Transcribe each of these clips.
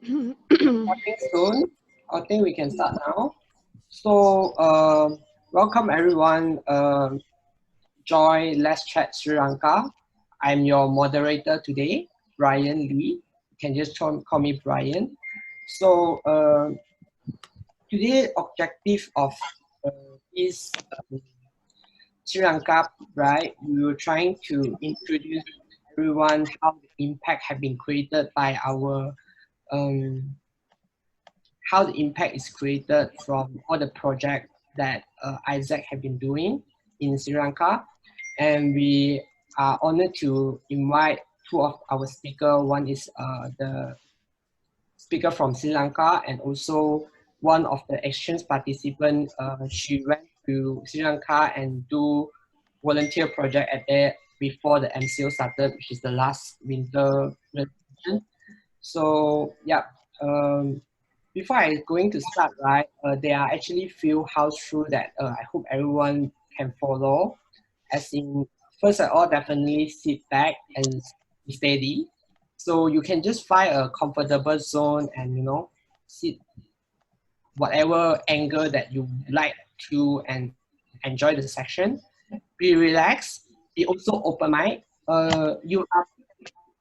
Starting soon. I think we can start now. So, welcome everyone. Join Let's Chat Sri Lanka. I'm your moderator today, Brian Lee. You can just call me Brian. So, today objective of this Sri Lanka, right? We were trying to introduce everyone how the impact have been created by our um, how the impact is created from all the projects that AIESEC have been doing in Sri Lanka. And we are honored to invite two of our speakers. One is the speaker from Sri Lanka, and also one of the exchange participants. She went to Sri Lanka and do volunteer project at there before the MCO started, which is the last winter renovation. So yeah, before I going to start, right, there are actually few house rules that I hope everyone can follow. As in, first of all, definitely sit back and be steady. So you can just find a comfortable zone and sit whatever angle that you like to and enjoy the session. Be relaxed. Be also open mind. You are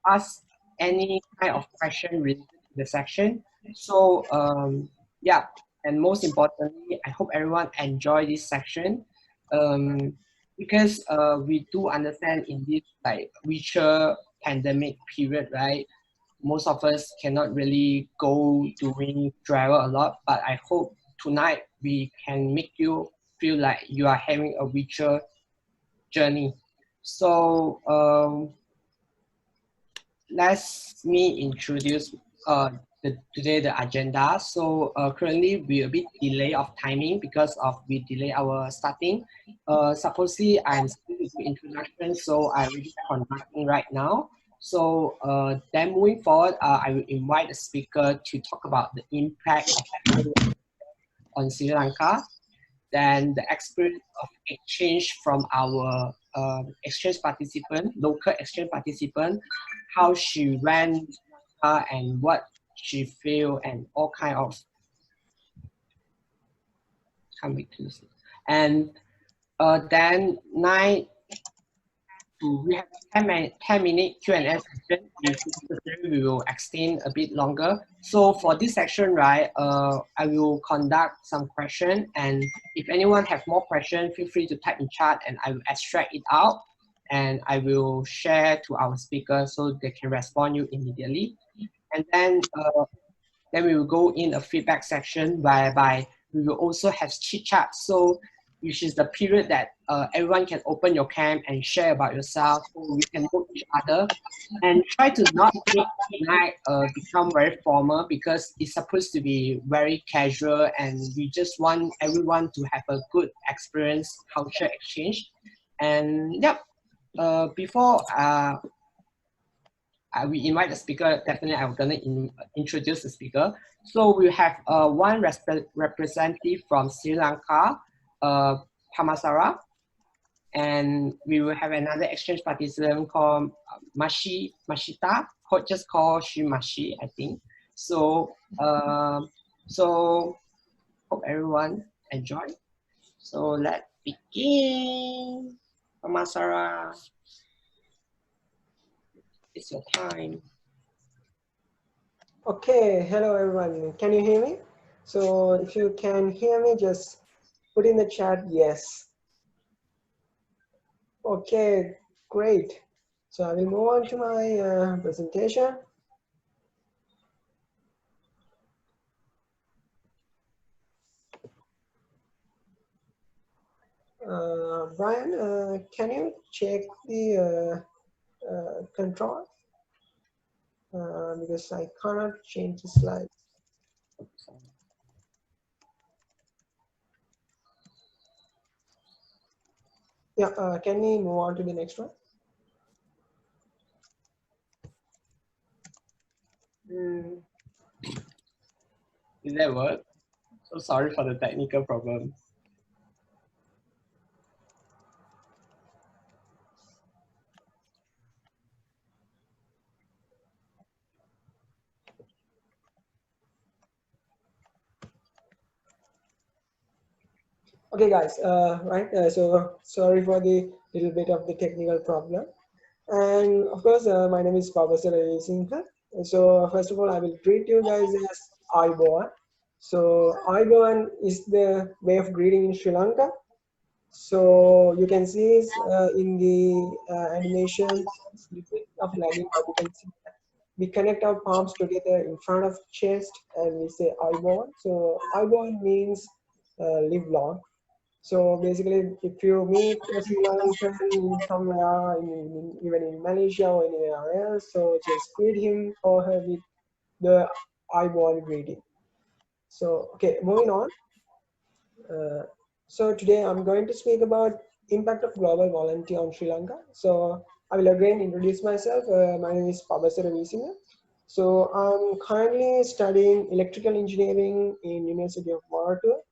ask any kind of question related to the section. So yeah, and most importantly, I hope everyone enjoy this section because we do understand in this like virtual pandemic period, right? Most of us cannot really go doing travel a lot, but I hope tonight we can make you feel like you are having a virtual journey. So let me introduce today the agenda. So currently we a bit delay of timing because of we delay our starting. Supposedly I'm still doing introduction, so I will be conducting right now. So then moving forward, I will invite the speaker to talk about the impact of on Sri Lanka, then the experience of exchange from our exchange participant, local exchange participant, how she ran and what she feel and all kind of can't wait to see. And then we have 10-minute Q&A session. If necessary, we will extend a bit longer. So for this section, right, I will conduct some question, and if anyone have more question, feel free to type in chat, and I will extract it out, and I will share to our speakers so they can respond you immediately. And then we will go in a feedback section whereby we will also have chit chat. So which is the period that everyone can open your cam and share about yourself, so we can know each other, and try to not make tonight become very formal because it's supposed to be very casual, and we just want everyone to have a good experience, culture exchange. And yep, before we invite the speaker, definitely I'm gonna introduce the speaker. So we have one representative from Sri Lanka, Pamasara, and we will have another exchange participant called Mashita, just call she Mashi, I think. So so hope everyone enjoy. So let's begin. Pamasara, it's your time. Okay, hello everyone. Can you hear me? So if you can hear me, just put in the chat yes. Okay, great. So I will move on to my presentation. Brian, can you check the control? Because I cannot change the slides. Yeah, can we move on to the next one? Did that work? So sorry for the technical problem. Okay, guys. Right. So sorry for the little bit of the technical problem. And of course, my name is Professor Singha. So first of all, I will greet you guys as Aiboan. So Aiboan is the way of greeting in Sri Lanka. So you can see in the animation, it's a little bit of lagging, but you can see that we connect our palms together in front of chest and we say Aiboan. So Aiboan means live long. So basically, if you meet a Sri Lankan in somewhere, even in Malaysia or anywhere else, so just greet him or her with the I-born greeting. So, okay, moving on. Uh, so today I'm going to speak about impact of global volunteer on Sri Lanka. So I will again introduce myself. My name is Pabasara Visina. So I'm currently studying electrical engineering in University of Varadkar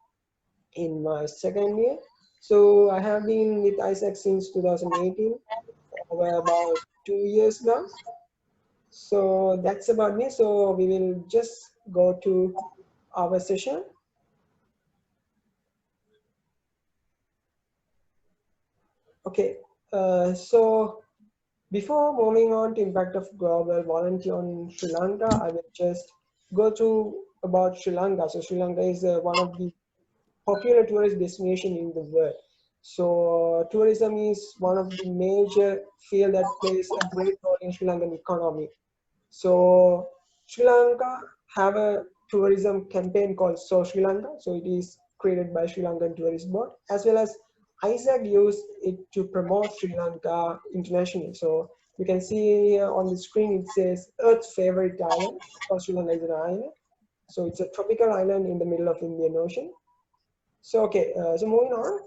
in my second year. So I have been with AIESEC since 2018, over about 2 years now. So that's about me. So we will just go to our session. Okay, so before moving on to impact of global volunteer on Sri Lanka, I will just go through about Sri Lanka. So Sri Lanka is one of the popular tourist destination in the world. So tourism is one of the major field that plays a great role in Sri Lankan economy. So Sri Lanka have a tourism campaign called So Sri Lanka. So it is created by Sri Lankan Tourist Board as well as AIESEC use it to promote Sri Lanka internationally. So you can see here on the screen it says Earth's favorite island. Because Sri Lanka is an island. So it's a tropical island in the middle of Indian Ocean. So okay, so moving on.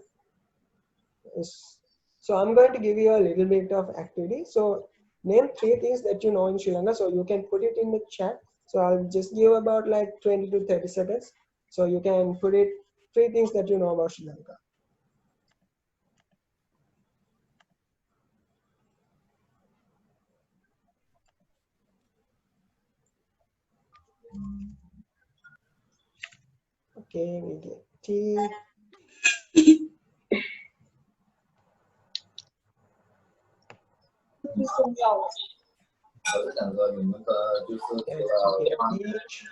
So I'm going to give you a little bit of activity. So name three things that you know in Sri Lanka. So you can put it in the chat. So I'll just give about like 20 to 30 seconds. So you can put it three things that you know about Sri Lanka. Okay, we get tea. Yes, we get beach.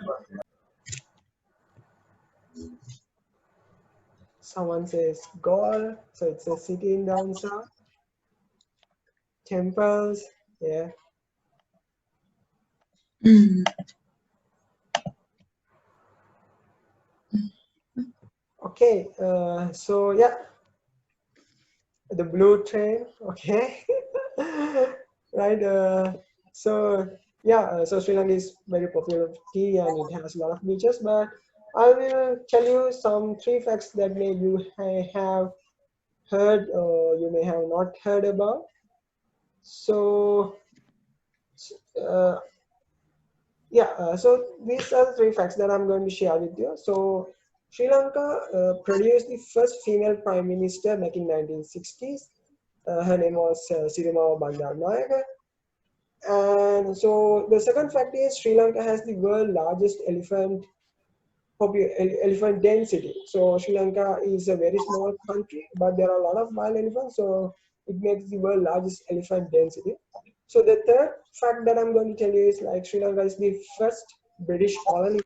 Someone says Gaul. So it's a city in down south. Temples. Yeah. Okay. So yeah, the blue train. Okay. Right. So yeah, so Sri Lanka is very popular with tea and it has a lot of beaches. But I will tell you some three facts that may you have heard or you may have not heard about. So uh, yeah, so these are the three facts that I'm going to share with you. So Sri Lanka produced the first female prime minister back in 1960s. Her name was Sirimawa Bandaranaike. And so the second fact is Sri Lanka has the world largest elephant density. So Sri Lanka is a very small country, but there are a lot of wild elephants, so it makes the world largest elephant density. So the third fact that I'm going to tell you is like Sri Lanka is the first British colony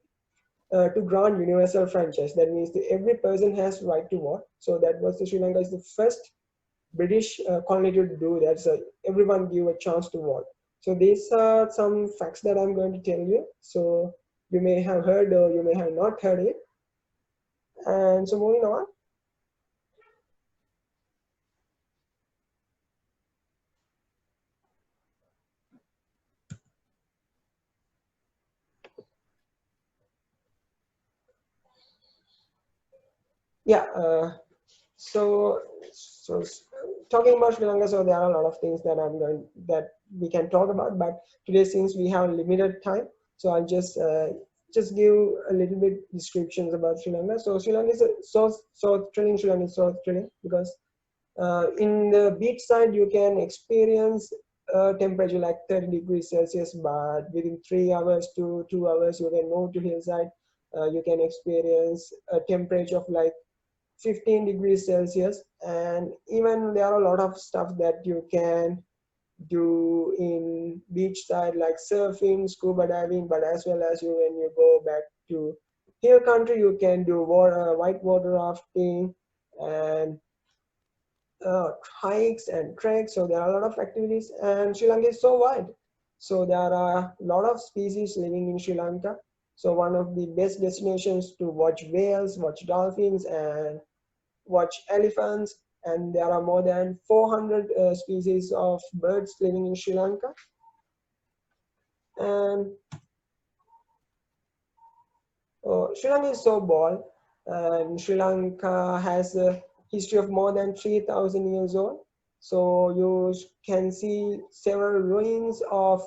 to grant universal franchise. That means that every person has right to vote. So that was the Sri Lanka is the first British colony to do that. So everyone give a chance to vote. So these are some facts that I'm going to tell you. So you may have heard or you may have not heard it. And so moving on. Yeah. So talking about Sri Lanka, so there are a lot of things that we can talk about. But today, since we have limited time, so I'll just give a little bit descriptions about Sri Lanka. So Sri Lanka is a South Australian. Sri Lanka is South Australian because in the beach side you can experience temperature like 30 degrees Celsius, but within 3 hours to 2 hours you can move to hillside. You can experience a temperature of like 15 degrees Celsius, and even there are a lot of stuff that you can do in beach side like surfing, scuba diving, but as well as when you go back to hill country, you can do white water rafting and hikes and treks. So there are a lot of activities, and Sri Lanka is so wide. So there are a lot of species living in Sri Lanka. So one of the best destinations to watch whales, watch dolphins, and watch elephants. And there are more than 400 species of birds living in Sri Lanka. And Sri Lanka is so bold, and Sri Lanka has a history of more than 3,000 years old. So you can see several ruins of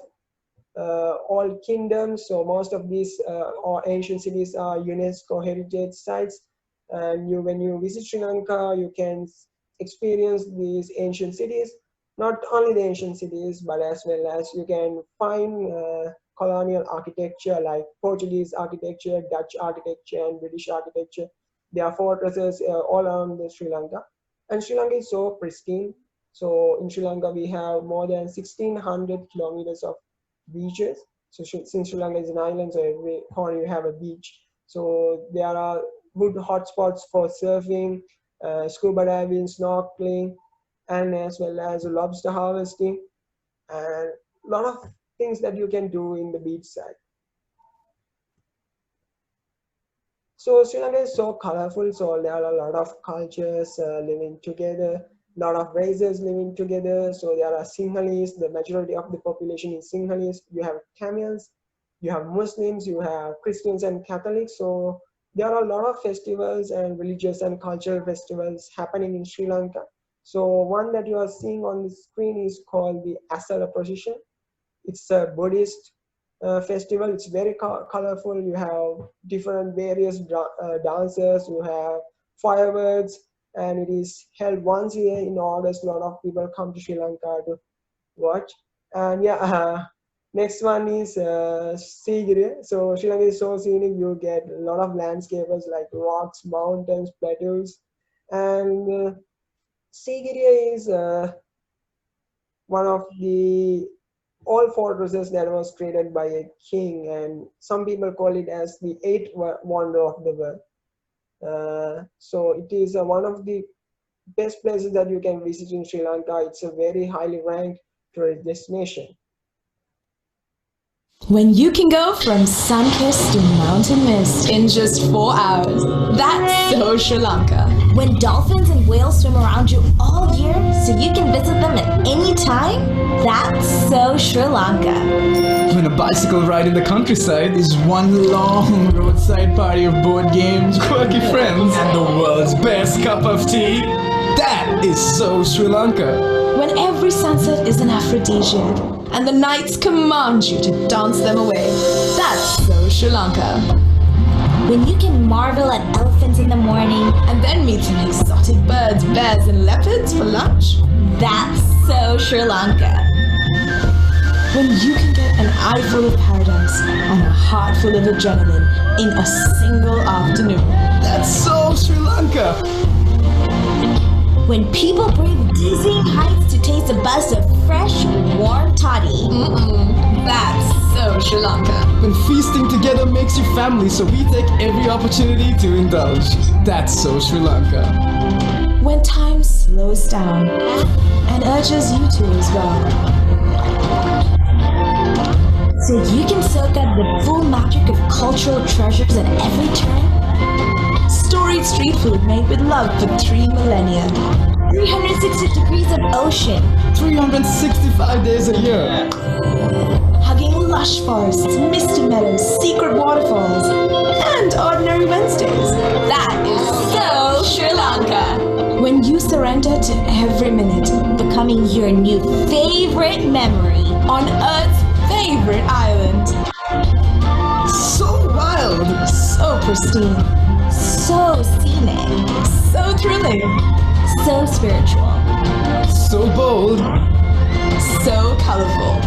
old kingdoms. So most of these or ancient cities are UNESCO heritage sites. And when you visit Sri Lanka, you can experience these ancient cities. Not only the ancient cities, but as well as you can find colonial architecture like Portuguese architecture, Dutch architecture, and British architecture. There are fortresses all around the Sri Lanka. And Sri Lanka is so pristine. So in Sri Lanka, we have more than 1,600 kilometers of beaches. So since Sri Lanka is an island, so every corner you have a beach. So there are good hotspots for surfing, scuba diving, snorkeling, and as well as lobster harvesting, and a lot of things that you can do in the beach side. So Sri Lanka is so colorful, so there are a lot of cultures living together, a lot of races living together. So there are Sinhalese, the majority of the population is Sinhalese. You have Tamils, you have Muslims, you have Christians and Catholics. So there are a lot of festivals and religious and cultural festivals happening in Sri Lanka. So one that you are seeing on the screen is called the Asara procession. It's a Buddhist festival. It's very colorful. You have different various dancers. You have fireworks, and it is held once a year in August. A lot of people come to Sri Lanka to watch. And yeah, next one is Sigiriya. So Sri Lanka is so scenic. You get a lot of landscapes like rocks, mountains, plateaus, and Sigiriya is one of the all fortresses that was created by a king, and some people call it as the eighth wonder of the world. So it is one of the best places that you can visit in Sri Lanka. It's a very highly ranked tourist destination. When you can go from sun-kissed to mountain mist in just 4 hours, that's so Sri Lanka. When dolphins and whales swim around you all year so you can visit them at any time, that's so Sri Lanka. When a bicycle ride in the countryside is one long roadside party of board games, quirky friends, and the world's best cup of tea, that is so Sri Lanka. When every sunset is an aphrodisiac and the nights command you to dance them away, that's so Sri Lanka. When you can marvel at elephants in the morning and then meet some exotic birds, bears, and leopards for lunch, that's so Sri Lanka. When you can get an eye full of paradise and a heart full of adrenaline in a single afternoon, that's so Sri Lanka. When people brave dizzying heights to taste a buzz of fresh, warm toddy, that's so Sri Lanka. When feasting together makes you family, so we take every opportunity to indulge, that's so Sri Lanka. When time slows down and urges you to as well, so you can soak up the full magic of cultural treasures at every turn. Storied street food made with love for 3 millennia. 360 degrees of ocean. 365 days a year. Hugging lush forests, misty meadows, secret waterfalls, and ordinary Wednesdays. That is so Sri Lanka. When you surrender to every minute, becoming your new favorite memory on Earth's favorite island. So wild. So pristine. So scenic. So thrilling. So spiritual. So bold. So colorful.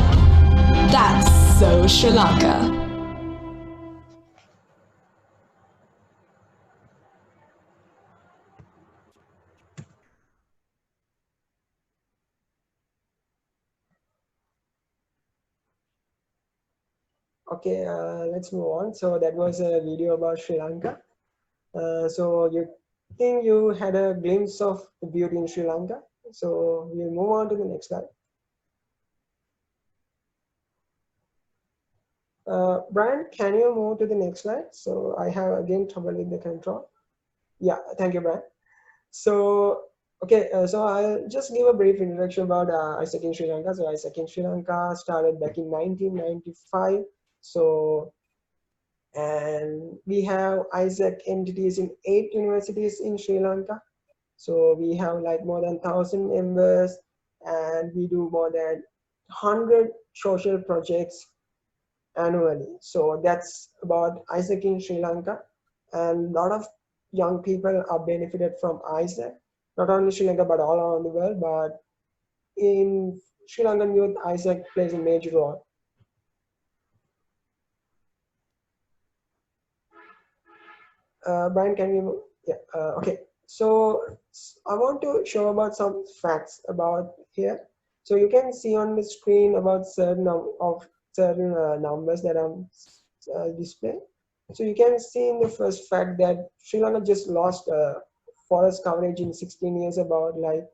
That's so Sri Lanka. Okay, let's move on. So that was a video about Sri Lanka. So you think you had a glimpse of the beauty in Sri Lanka. So we'll move on to the next slide. Brian, can you move to the next slide? So I have again trouble with the control. Yeah, thank you, Brian. So, okay, so I'll just give a brief introduction about AIESEC in Sri Lanka. So AIESEC in Sri Lanka started back in 1995. So, and we have AIESEC entities in 8 universities in Sri Lanka. So we have like more than 1,000 members, and we do more than 100 social projects annually. So that's about AIESEC in Sri Lanka, and a lot of young people are benefited from AIESEC, not only Sri Lanka but all around the world. But in Sri Lankan youth, AIESEC plays a major role. Brian, can you? Yeah. Okay. So I want to show about some facts about here. So you can see on the screen about certain numbers that I'm displaying. So you can see in the first fact that Sri Lanka just lost forest coverage in 16 years about like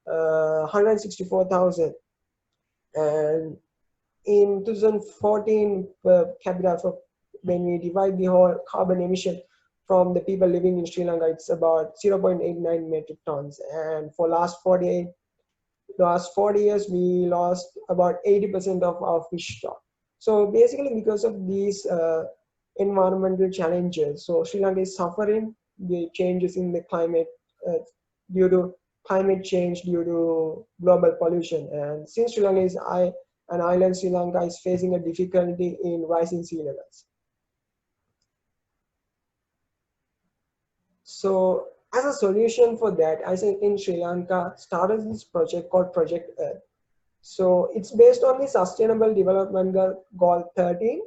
164,000, and in 2014 per capita, for when we divide the whole carbon emission from the people living in Sri Lanka, it's about 0.89 metric tons, and for last 40 years we lost about 80% of our fish stock. So basically because of these environmental challenges, so Sri Lanka is suffering the changes in the climate due to climate change, due to global pollution. And since Sri Lanka is an island, Sri Lanka is facing a difficulty in rising sea levels. So as a solution for that, I think in Sri Lanka started this project called Project Earth. So it's based on the Sustainable Development Goal 13.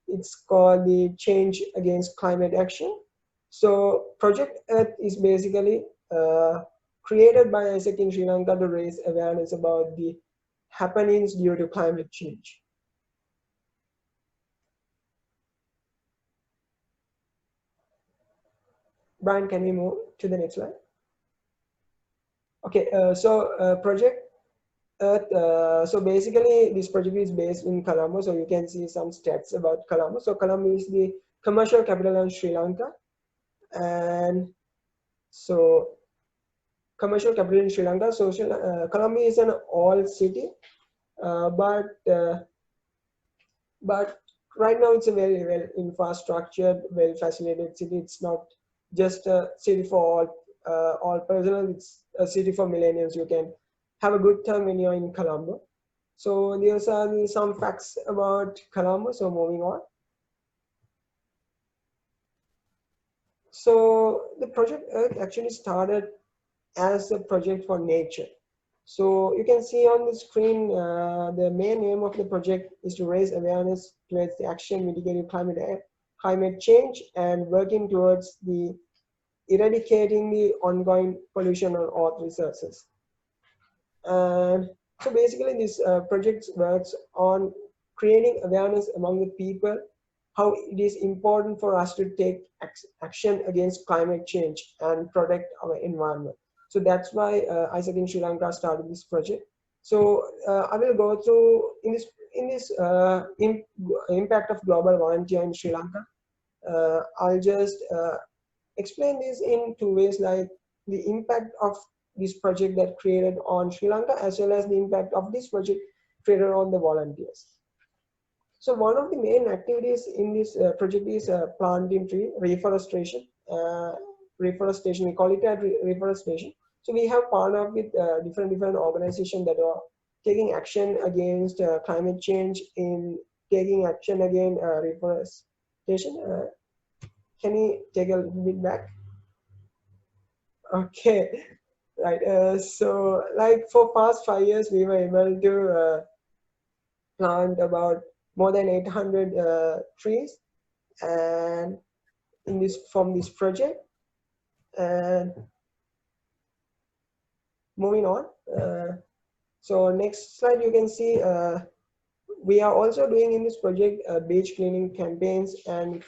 It's called the Change Against Climate Action. So Project Earth is basically created by AIESEC in Sri Lanka to raise awareness about the happenings due to climate change. Brian, can we move to the next slide? Okay, Project Earth, so basically this project is based in Colombo, so you can see some stats about Colombo. So Colombo is the commercial capital of Sri Lanka, and so commercial capital in Sri Lanka. So Colombo is an old city, but right now it's a very well infrastructured, well facilitated city. It's not just a city for all personnel. It's a city for millennials. You can have a good time when you're in Colombo. So these are some facts about Colombo. So moving on. So the Project Earth actually started as a project for nature. So you can see on the screen, the main aim of the project is to raise awareness towards the action mitigating climate change and working towards the eradicating the ongoing pollution on earth resources. And so basically this project works on creating awareness among the people how it is important for us to take action against climate change and protect our environment. So that's why AIESEC in Sri Lanka started this project. So I will go through in this impact of global volunteer in Sri Lanka. I'll just explain this in two ways, like the impact of this project that created on Sri Lanka, as well as the impact of this project created on the volunteers. So one of the main activities in this project is planting tree reforestation. Reforestation, we call it a reforestation. So we have partnered with different organizations that are taking action against climate change, in taking action against reforestation. Can you take a little bit back? Okay, right. So like for past 5 years, we were able to plant about more than 800 trees, and from this project. And moving on. So next slide, you can see we are also doing in this project beach cleaning campaigns and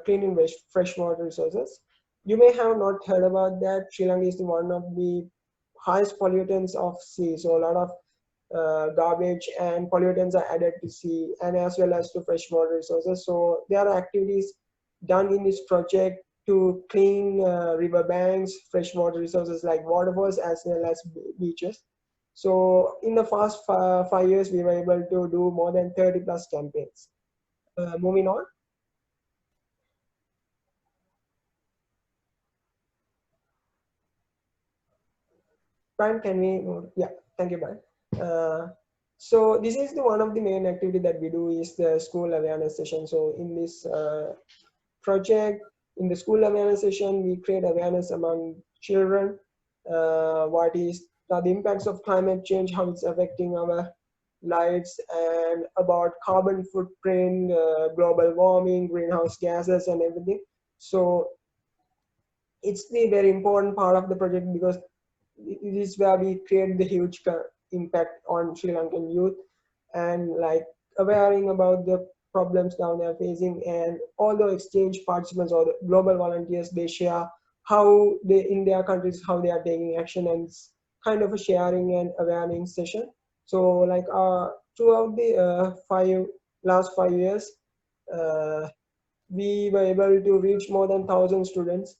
cleaning freshwater resources. You may have not heard about that. Sri Lanka is one of the highest pollutants of sea. So a lot of garbage and pollutants are added to sea and as well as to freshwater resources. So there are activities done in this project to clean river banks, freshwater resources like waterfalls as well as beaches. So in the past 5 years, we were able to do more than 30 plus campaigns. Moving on. Brian, can we move? Yeah, thank you, Brian. So this is the one of the main activity that we do is the school awareness session. So in this project, in the school awareness session, we create awareness among children. What is the impacts of climate change, how it's affecting our lives, and about carbon footprint, global warming, greenhouse gases, and everything. So it's the very important part of the project because it is where we create the huge impact on Sri Lankan youth and like awareing about the problems down there facing, and all the exchange participants or the global volunteers, they share how they in their countries how they are taking action, and it's kind of a sharing and awareness session. So like throughout the last 5 years, we were able to reach more than 1,000 students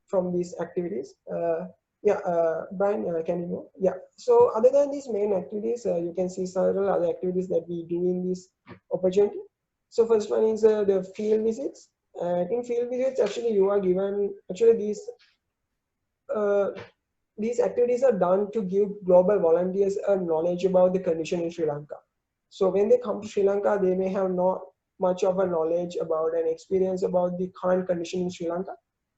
from these activities. Brian, can you go? Yeah. So other than these main activities, you can see several other activities that we do in this opportunity. So first one is the field visits. In field visits, actually, you are given actually these activities are done to give global volunteers a knowledge about the condition in Sri Lanka. So when they come to Sri Lanka, they may have not much of a knowledge about and experience about the current condition in Sri Lanka.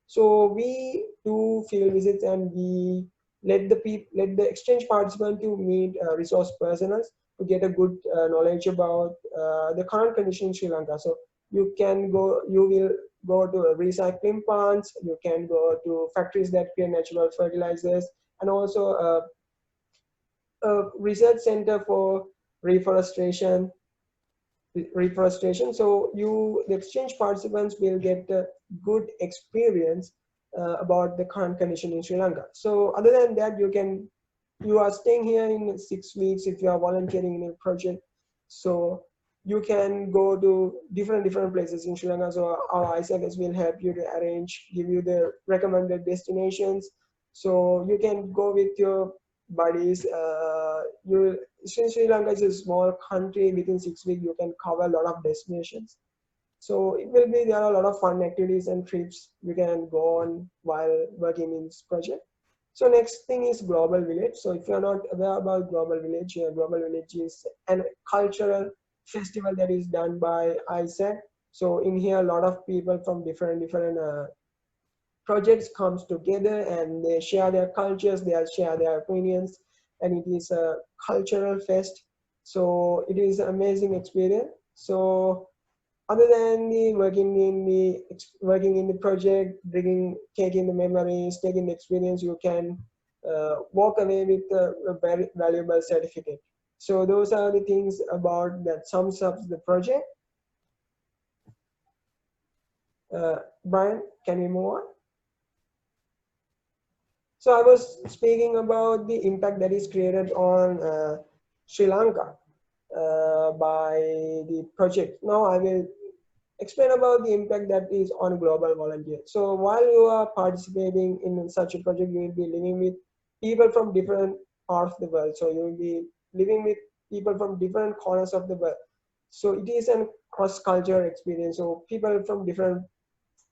So we do field visits and we let the exchange participant to meet resource personnel to get a good knowledge about the current condition in Sri Lanka. So you will go to recycling plants, you can go to factories that create natural fertilizers, and also a research center for reforestation. So the exchange participants will get a good experience about the current condition in Sri Lanka. So other than that, you are staying here in 6 weeks if you are volunteering in a project. So you can go to different places in Sri Lanka. So our AIESEC will help you to give you the recommended destinations. So you can go with your buddies. Since Sri Lanka is a small country, within 6 weeks you can cover a lot of destinations. So there are a lot of fun activities and trips you can go on while working in this project. So next thing is Global Village. So if you're not aware about Global Village is a cultural festival that is done by AIESEC. So in here, a lot of people from different projects comes together and they share their cultures, they share their opinions, and it is a cultural fest. So it is an amazing experience. So other than the working in the project, taking the memories, taking the experience, you can walk away with a very valuable certificate. So those are the things about that sums up the project. Brian, can we move on? So I was speaking about the impact that is created on Sri Lanka by the project. Now I will explain about the impact that is on global volunteers. So while you are participating in such a project, you will be living with people from different parts of the world. So you will be living with people from different corners of the world. So it is a cross-cultural experience. So people from different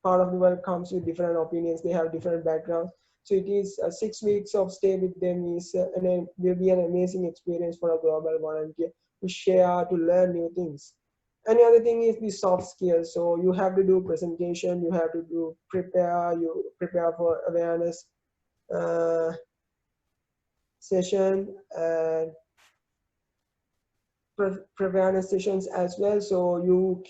part of the world comes with different opinions. They have different backgrounds. So it is 6 weeks of stay with them will be an amazing experience for a global volunteer to share, to learn new things. And the other thing is the soft skills. So you have to do presentation, you have to prepare for awareness session and awareness sessions as well. So you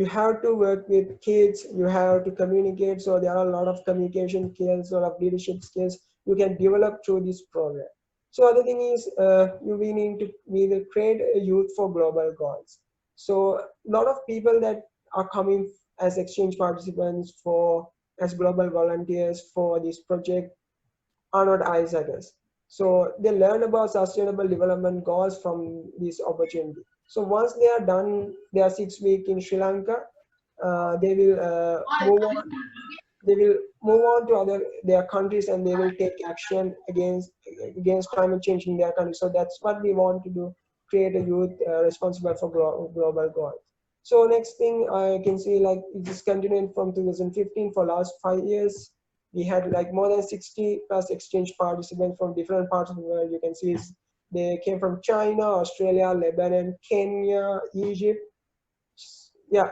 have to work with kids, you have to communicate. So there are a lot of communication skills, a lot of leadership skills you can develop through this program. So other thing is we will create a youth for global goals. So a lot of people that are coming as exchange participants for as global volunteers for this project are not AIESECers. So they learn about sustainable development goals from this opportunity. So once they are done their 6 week in Sri Lanka, they will move on. They will move on to other their countries and they will take action against climate change in their country. So that's what we want to do: create a youth responsible for global goals. So next thing I can see, like it is continuing from 2015 for last 5 years. We had like more than 60 plus exchange participants from different parts of the world. You can see they came from China, Australia, Lebanon, Kenya, Egypt. Yeah.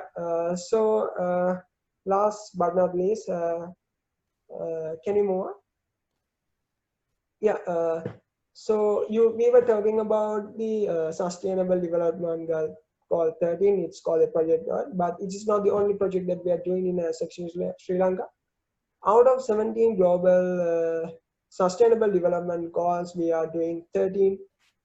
Last but not least, can you move on? Yeah. We were talking about the sustainable development goal called 13. It's called a project, but it is not the only project that we are doing in section Sri Lanka. Out of 17 global sustainable development goals, we are doing 13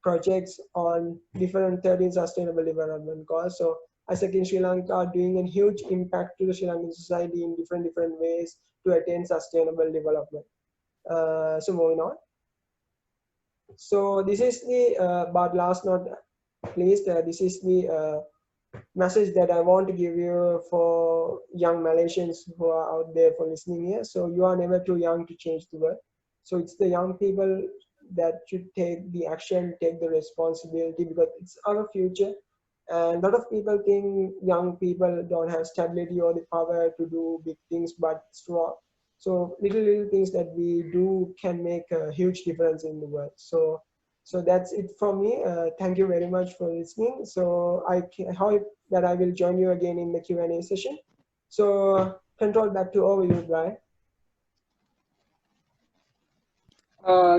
projects on different 13 sustainable development goals. So AIESEC in Sri Lanka are doing a huge impact to the Sri Lankan society in different ways to attain sustainable development. So moving on. So this is the, but last not least, this is the message that I want to give you for young Malaysians who are out there for listening here. So you are never too young to change the world. So it's the young people that should take the action, take the responsibility, because it's our future. And a lot of people think young people don't have stability or the power to do big things, but it's wrong. So little things that we do can make a huge difference in the world. So that's it from me. Thank you very much for listening. So I hope that I will join you again in the Q&A session. So control back to over you, Brian.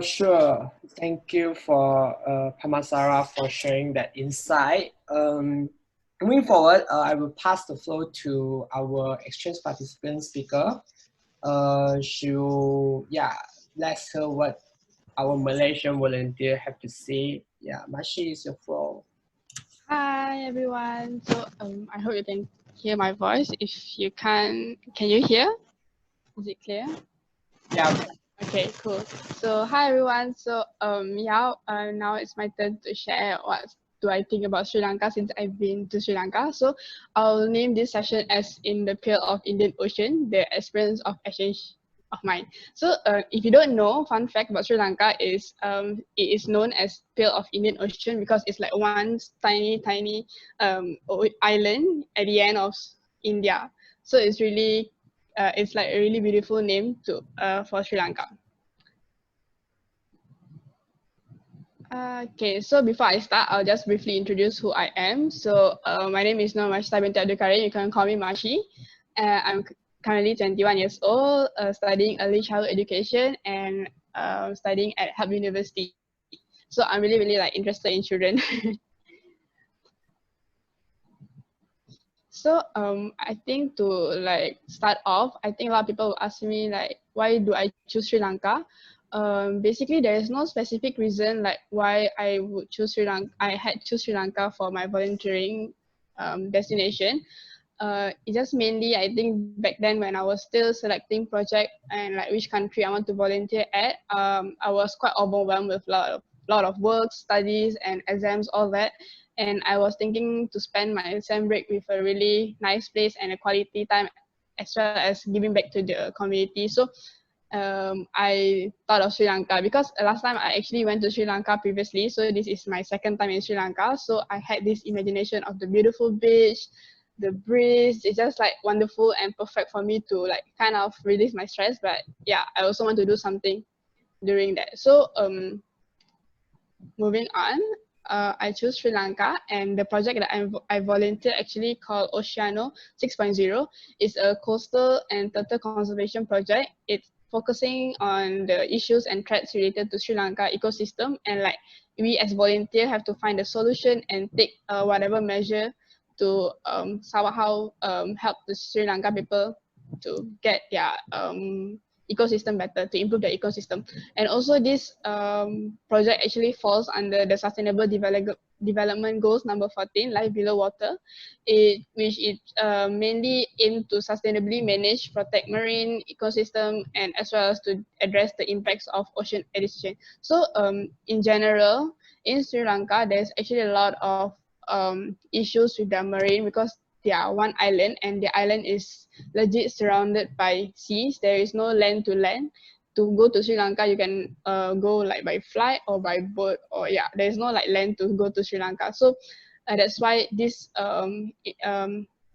Sure. Thank you for Pamasara for sharing that insight. Moving forward, I will pass the floor to our exchange participant speaker. Let's hear what our Malaysian volunteer have to say. Yeah, Mashi is your floor. Hi everyone. So I hope you can hear my voice. If you can you hear? Is it clear? Yeah. Okay, cool. So hi everyone. So now it's my turn to share what do I think about Sri Lanka since I've been to Sri Lanka. So I'll name this session as In the Pale of Indian Ocean, the experience of exchange of mine. So if you don't know, fun fact about Sri Lanka is it is known as Pale of Indian Ocean because it's like one tiny island at the end of India. So it's really it's like a really beautiful name to for Sri Lanka. Okay, so before I start, I'll just briefly introduce who I am. So my name is Mashita binti Abdul Karim. You can call me Mashi. I'm currently 21 years old, studying early childhood education and studying at Hub University. So I'm really like interested in children. So I think to like start off, I think a lot of people will ask me like, why do I choose Sri Lanka? Basically, there is no specific reason like why I would choose Sri Lanka. I had choose Sri Lanka for my volunteering destination. It's just mainly I think back then when I was still selecting project and like which country I want to volunteer at, I was quite overwhelmed with a lot of work, studies, and exams, all that. And I was thinking to spend my exam break with a really nice place and a quality time, as well as giving back to the community. So I thought of Sri Lanka because last time I actually went to Sri Lanka previously. So this is my second time in Sri Lanka. So I had this imagination of the beautiful beach, the breeze. It's just like wonderful and perfect for me to like kind of release my stress. But yeah, I also want to do something during that. So moving on, I chose Sri Lanka, and the project that I volunteered actually called Oceano 6.0 is a coastal and turtle conservation project. It's focusing on the issues and threats related to Sri Lanka ecosystem, and like we as volunteers have to find a solution and take whatever measure to somehow help the Sri Lanka people to get their ecosystem better, to improve the ecosystem. And also this project actually falls under the Sustainable Development Goals number 14, Life Below Water, which is mainly aimed to sustainably manage, protect marine ecosystem, and as well as to address the impacts of ocean acidification. So in general, in Sri Lanka, there's actually a lot of issues with the marine because they are one island and the island is legit surrounded by seas. There is no land to land. To go to Sri Lanka, you can go like by flight or by boat, or yeah, there is no like land to go to Sri Lanka. So that's why this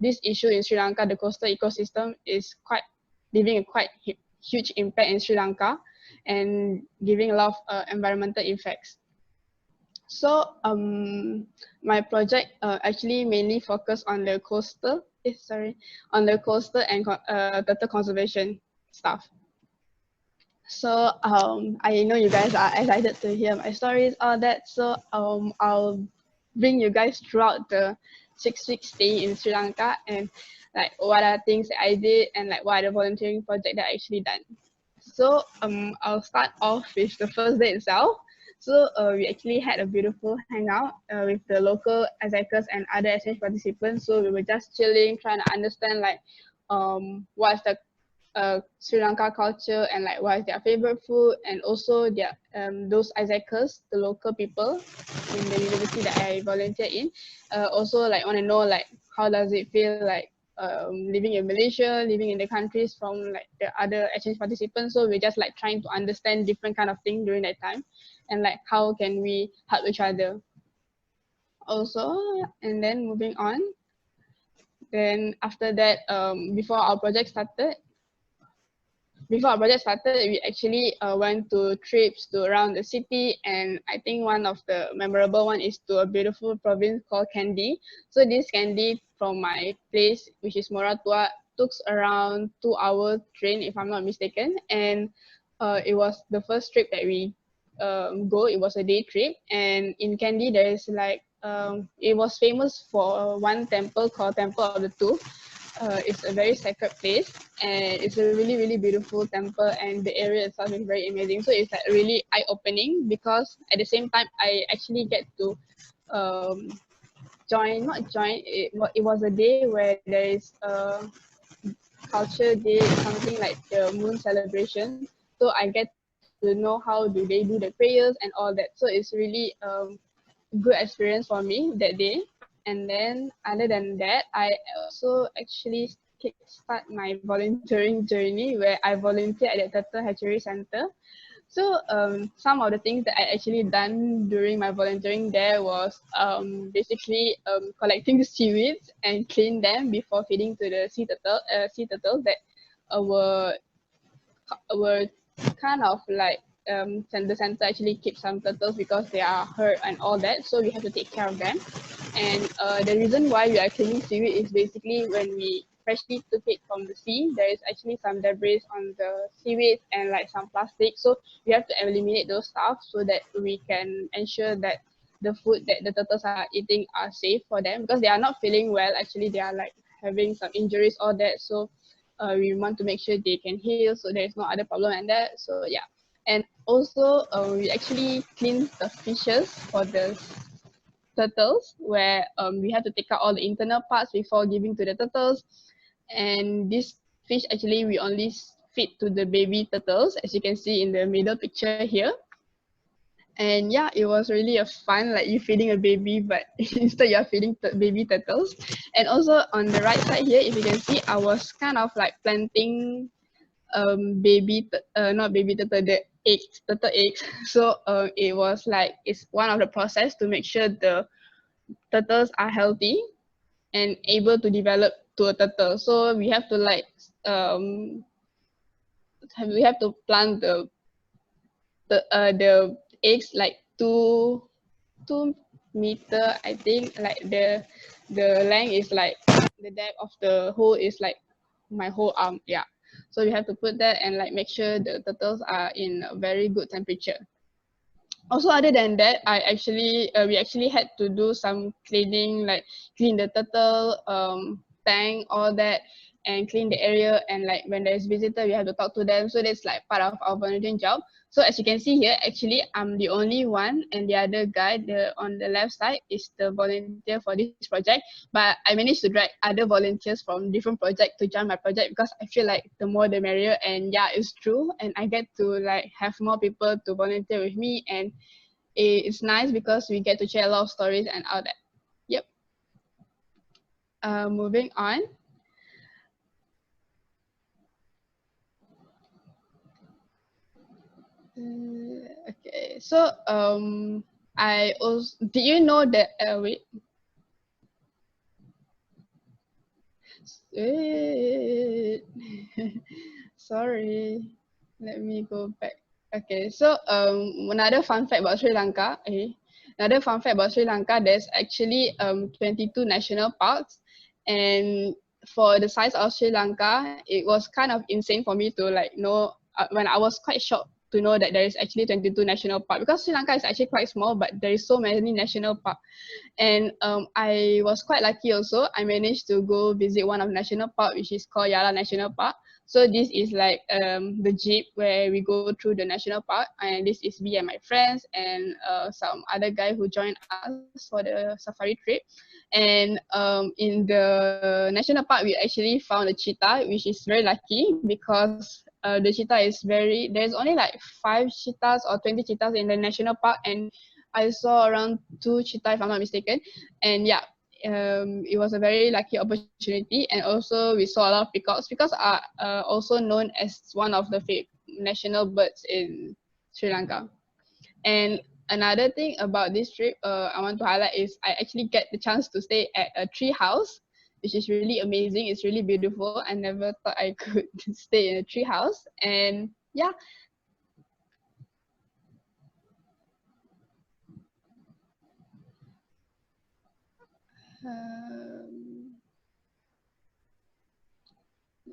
this issue in Sri Lanka, the coastal ecosystem is quite leaving a quite huge impact in Sri Lanka and giving a lot of environmental effects. So my project actually mainly focused on the coastal, on the coastal and turtle conservation stuff. So I know you guys are excited to hear my stories, all that. So I'll bring you guys throughout the 6-week stay in Sri Lanka and like what are things that I did and like what are the volunteering project that I actually done. So I'll start off with the first day itself. So we actually had a beautiful hangout with the local AIESECers and other exchange participants. So we were just chilling, trying to understand like what's the Sri Lanka culture and like what is their favorite food, and also their those AIESECers, the local people in the university that I volunteer in, also like want to know like how does it feel like living in Malaysia, living in the countries from like the other exchange participants. So we're just like trying to understand different kind of thing during that time, and like how can we help each other. Also, and then moving on. Then after that, before our project started, we actually went to trips to around the city, and I think one of the memorable one is to a beautiful province called Kandy. So this Kandy from my place, which is Moratua, took around 2 hour train if I'm not mistaken, and it was the first trip that we go. It was a day trip, and in Kandy there is like it was famous for one temple called Temple of the Tooth. It's a very sacred place, and it's a really really beautiful temple, and the area itself is very amazing. So it's like really eye-opening because at the same time I actually get to it was a day where there is a culture day, something like the moon celebration. So I get to know how do they do the prayers and all that. So it's really good experience for me that day. And then other than that, I also actually start my volunteering journey where I volunteer at the Turtle Hatchery Center. So some of the things that I actually done during my volunteering there was basically collecting the seaweeds and clean them before feeding to the sea turtles that were kind of like the center actually keeps some turtles because they are hurt and all that, so we have to take care of them. And the reason why we are cleaning seaweed is basically when we freshly took it from the sea, there is actually some debris on the seaweed and like some plastic, so we have to eliminate those stuff so that we can ensure that the food that the turtles are eating are safe for them, because they are not feeling well. Actually they are like having some injuries, all that. So we want to make sure they can heal so there is no other problem and that. So yeah. And also we actually clean the fishes for the turtles, where we have to take out all the internal parts before giving to the turtles. And this fish actually we only feed to the baby turtles, as you can see in the middle picture here. And yeah, it was really a fun, like you feeding a baby, but instead you're feeding baby turtles. And also on the right side here, if you can see, I was kind of like planting not baby turtle, the eggs, turtle eggs. So it was like, it's one of the process to make sure the turtles are healthy and able to develop to a turtle. So we have to like we have to plant the eggs like 2 meter, I think. Like the length is like, the depth of the hole is like my whole arm. Yeah. So we have to put that and like make sure the turtles are in a very good temperature. Also, other than that, we actually had to do some cleaning, like clean the turtle tank, all that. and clean the area, and like when there's visitor, we have to talk to them. So that's like part of our volunteering job. So as you can see here, actually I'm the only one, and the other guy on the left side is the volunteer for this project. But I managed to drag other volunteers from different projects to join my project, because I feel like the more the merrier. And yeah, it's true, and I get to like have more people to volunteer with me, and it's nice because we get to share a lot of stories and all that. Yep. Moving on. Okay, so I also, do you know that wait, sorry, let me go back. Okay, so another fun fact about Sri Lanka. Another fun fact about Sri Lanka, there's actually 22 national parks, and for the size of Sri Lanka, it was kind of insane for me to like know, when I was quite shocked to know that there is actually 22 national parks, because Sri Lanka is actually quite small, but there is so many national parks. And I was quite lucky also. I managed to go visit one of the national park, which is called Yala National Park. So this is like the jeep where we go through the national park, and this is me and my friends and some other guy who joined us for the safari trip. And in the national park, we actually found a cheetah, which is very lucky, because the cheetah is there's only like 5 cheetahs or 20 cheetahs in the national park, and I saw around 2 cheetah if I'm not mistaken. And yeah, it was a very lucky opportunity. And also we saw a lot of peacocks. Peacocks are also known as one of the national birds in Sri Lanka. And another thing about this trip I want to highlight is I actually get the chance to stay at a tree house, which is really amazing. It's really beautiful. I never thought I could stay in a tree house. And yeah.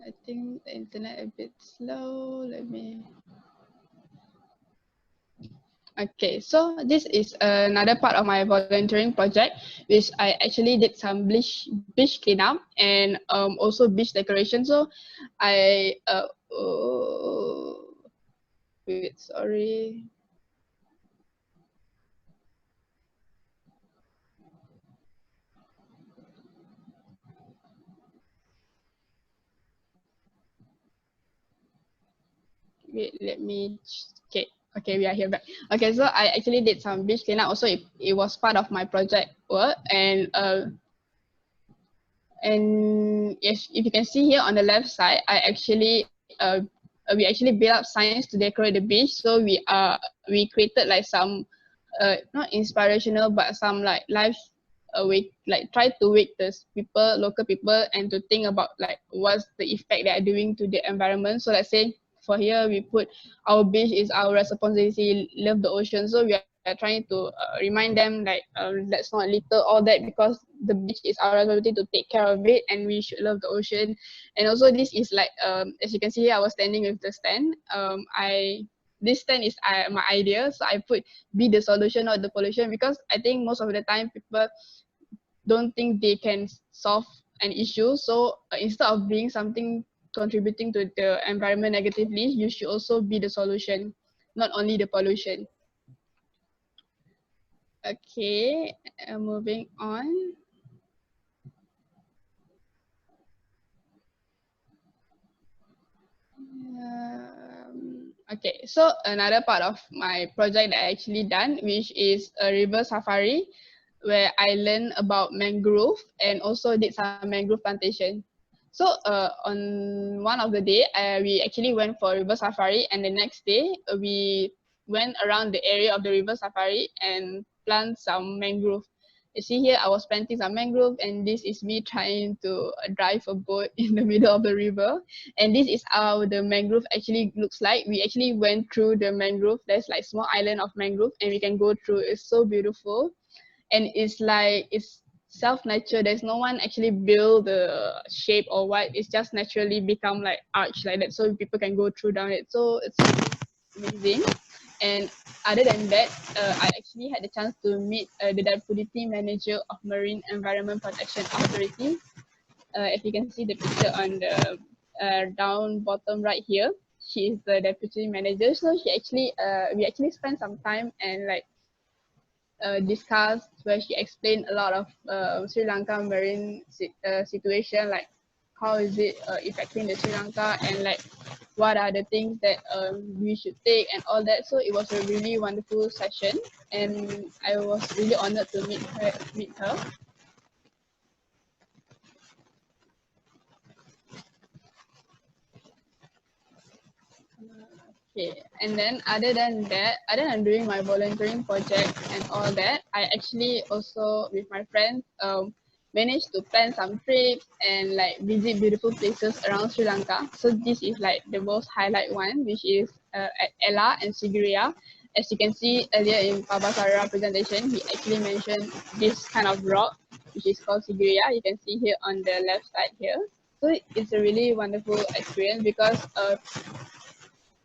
I think the internet a bit slow. Let me. Okay, so this is another part of my volunteering project, which I actually did some beach cleanup and also beach decoration. So I wait, sorry. Wait, let me. Okay, we are here back. Okay, so I actually did some beach cleanup. Also, it was part of my project work, and if you can see here on the left side, I actually we actually built up signs to decorate the beach. So we created like some not inspirational, but some like life way, like try to wake the local people, and to think about like what's the effect they are doing to the environment. So let's say for here we put our beach is our responsibility, love the ocean. So we are trying to remind them like let's not litter all that, because the beach is our responsibility to take care of it, and we should love the ocean. And also this is like as you can see here, I was standing with the stand. This stand is my idea, so I put be the solution, not the pollution, because I think most of the time people don't think they can solve an issue. So instead of being something contributing to the environment negatively, you should also be the solution, not only the pollution. Okay, moving on. Okay, so another part of my project that I actually done, which is a river safari, where I learned about mangrove and also did some mangrove plantation. So on one of the day, we actually went for river safari, and the next day we went around the area of the river safari and plant some mangrove. You see here, I was planting some mangrove, and this is me trying to drive a boat in the middle of the river. And this is how the mangrove actually looks like. We actually went through the mangrove. There's like small island of mangrove, and we can go through. It's so beautiful. And it's like, it's self-nature. There's no one actually build the shape or what. It's just naturally become like arch like that, so people can go through down it. So it's amazing. And other than that, I actually had the chance to meet the Deputy Manager of Marine Environment Protection Authority. If you can see the picture on the down bottom right here, she is the deputy manager. So she actually, we actually spent some time and like discussed where she explained a lot of Sri Lanka marine situation, like how is it affecting the Sri Lanka and like what are the things that we should take and all that. So it was a really wonderful session, and I was really honored to meet her. Okay, and then other than that, other than doing my volunteering project and all that, I actually also with my friends managed to plan some trips and like visit beautiful places around Sri Lanka. So this is like the most highlight one, which is at Ella and Sigiriya. As you can see earlier in Pabasara presentation, he actually mentioned this kind of rock, which is called Sigiriya. You can see here on the left side here. So it's a really wonderful experience because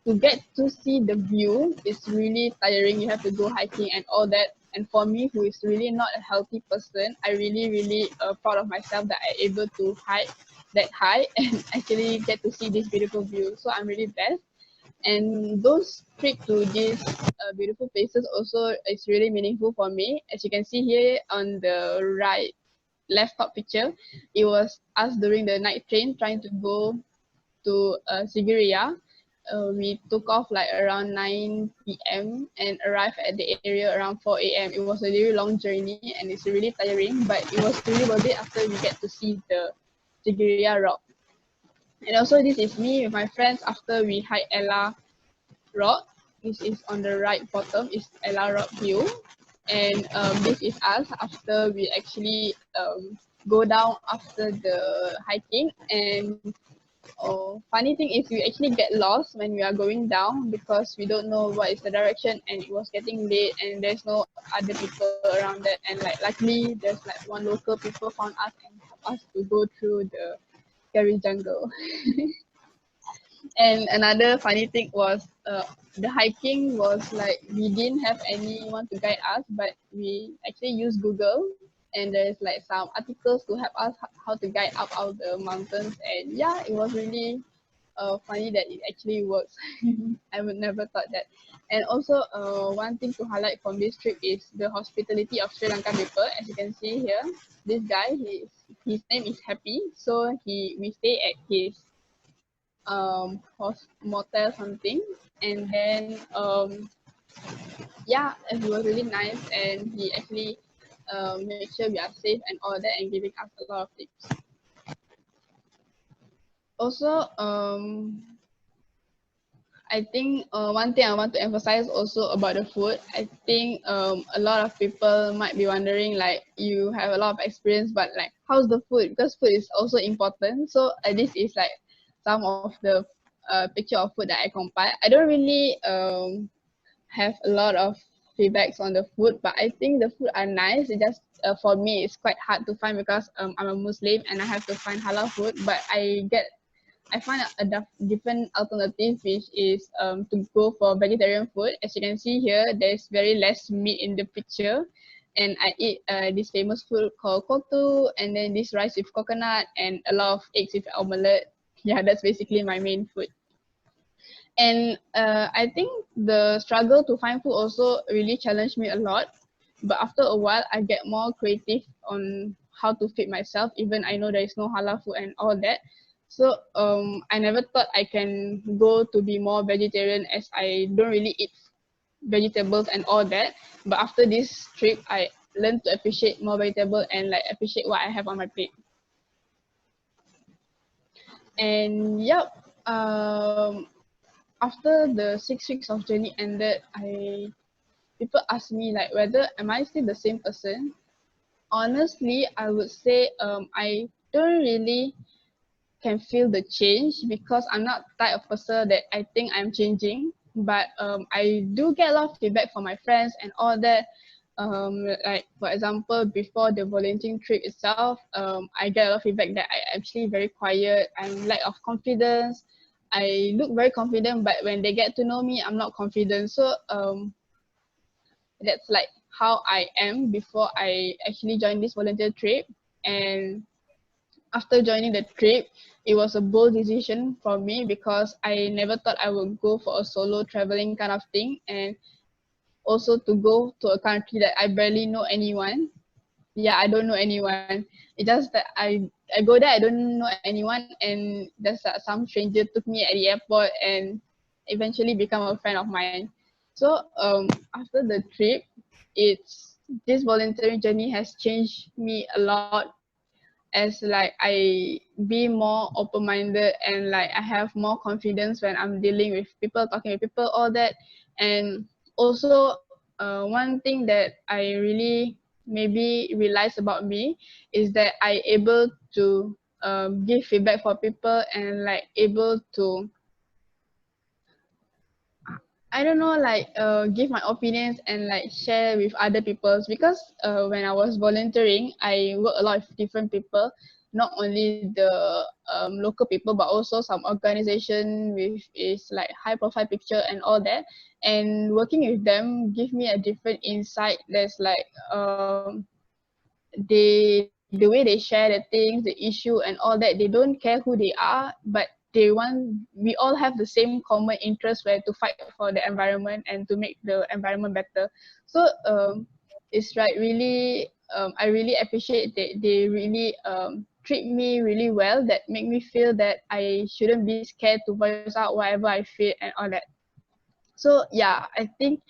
to get to see the view is really tiring. You have to go hiking and all that. And for me, who is really not a healthy person, I really proud of myself that I'm able to hike that high and actually get to see this beautiful view. So I'm really blessed. And those trips to these beautiful places also is really meaningful for me. As you can see here on the right, left top picture, it was us during the night train trying to go to Sigiriya. We took off like around 9 p.m. and arrived at the area around 4 a.m. It was a really long journey and it's really tiring, but it was really worth it after we get to see the Sigiriya rock. And also this is me with my friends after we hike Ella Rock. This is on the right bottom is Ella Rock view. And this is us after we actually go down after the hiking. And funny thing is we actually get lost when we are going down because we don't know what is the direction and it was getting late and there's no other people around that, and like luckily there's like one local people found us and helped us to go through the scary jungle. And another funny thing was the hiking was like we didn't have anyone to guide us, but we actually used Google, and there's like some articles to help us how to guide up out the mountains. And yeah, it was really funny that it actually works. I would never thought that. And also one thing to highlight from this trip is the hospitality of Sri Lankan people. As you can see here, this guy, his name is Happy. So we stay at his motel something, and then yeah, and he was really nice and he actually made sure we are safe and all that and giving us a lot of tips. Also I think one thing I want to emphasize also about the food, I think a lot of people might be wondering like you have a lot of experience, but like how's the food, because food is also important. So this is like some of the picture of food that I compiled. I don't really have a lot of feedbacks on the food, but I think the food are nice. It just for me it's quite hard to find because I'm a Muslim and I have to find halal food, but I find a different alternative, which is to go for vegetarian food. As you can see here, there's very less meat in the picture, and I eat this famous food called kotu, and then this rice with coconut, and a lot of eggs with omelette. Yeah, that's basically my main food. And I think the struggle to find food also really challenged me a lot. But after a while, I get more creative on how to feed myself, even I know there is no halal food and all that. So I never thought I can go to be more vegetarian, as I don't really eat vegetables and all that. But after this trip, I learned to appreciate more vegetable and like appreciate what I have on my plate. And yep, after the 6 weeks of journey ended, people ask me like whether am I still the same person. Honestly, I would say I don't really can feel the change because I'm not the type of person that I think I'm changing. But I do get a lot of feedback from my friends and all that. Like for example, before the volunteering trip itself, I get a lot of feedback that I actually very quiet, I'm lack of confidence. I look very confident, but when they get to know me, I'm not confident. So that's like how I am before I actually joined this volunteer trip. And after joining the trip, it was a bold decision for me because I never thought I would go for a solo traveling kind of thing, and also to go to a country that I barely know anyone. Yeah, I don't know anyone. It's just that I go there, I don't know anyone, and just some stranger took me at the airport and eventually become a friend of mine. So after the trip, it's this volunteering journey has changed me a lot, as like I be more open-minded, and like I have more confidence when I'm dealing with people, talking with people, all that. And also one thing that I really maybe realize about me is that I able to give feedback for people, and like able to, I don't know, like give my opinions and like share with other people's, because when I was volunteering, I work a lot with different people, not only the local people, but also some organization with is like high profile picture and all that. And working with them give me a different insight. There's like the way they share the things, the issue and all that, they don't care who they are, but they want, we all have the same common interest where to fight for the environment and to make the environment better. So it's like really I really appreciate that they really treat me really well, that make me feel that I shouldn't be scared to voice out whatever I feel and all that. So yeah, I think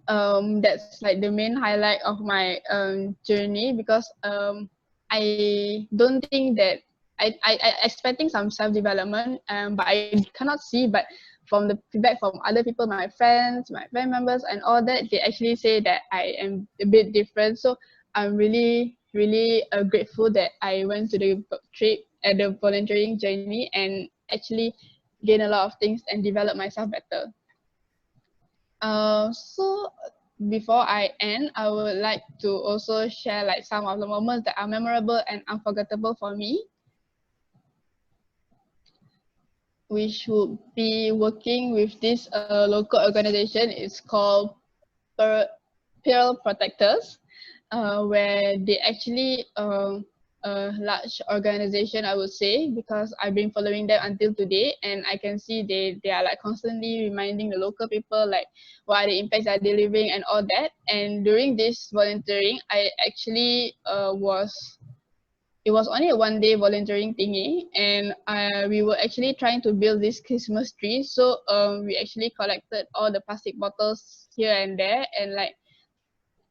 that's like the main highlight of my journey, because I don't think that I expecting some self-development, but I cannot see. But from the feedback from other people, my friends, my family members and all that, they actually say that I am a bit different. So I'm really really grateful that I went to the trip at the volunteering journey and actually gain a lot of things and develop myself better. So before I end, I would like to also share like some of the moments that are memorable and unforgettable for me, which would be working with this local organization. It's called Pearl Protectors, where they actually a large organization, I would say, because I've been following them until today, and I can see they are like constantly reminding the local people like what are the impacts are they living and all that. And during this volunteering, I actually it was only a 1 day volunteering thingy, and we were actually trying to build this Christmas tree. So we actually collected all the plastic bottles here and there, and like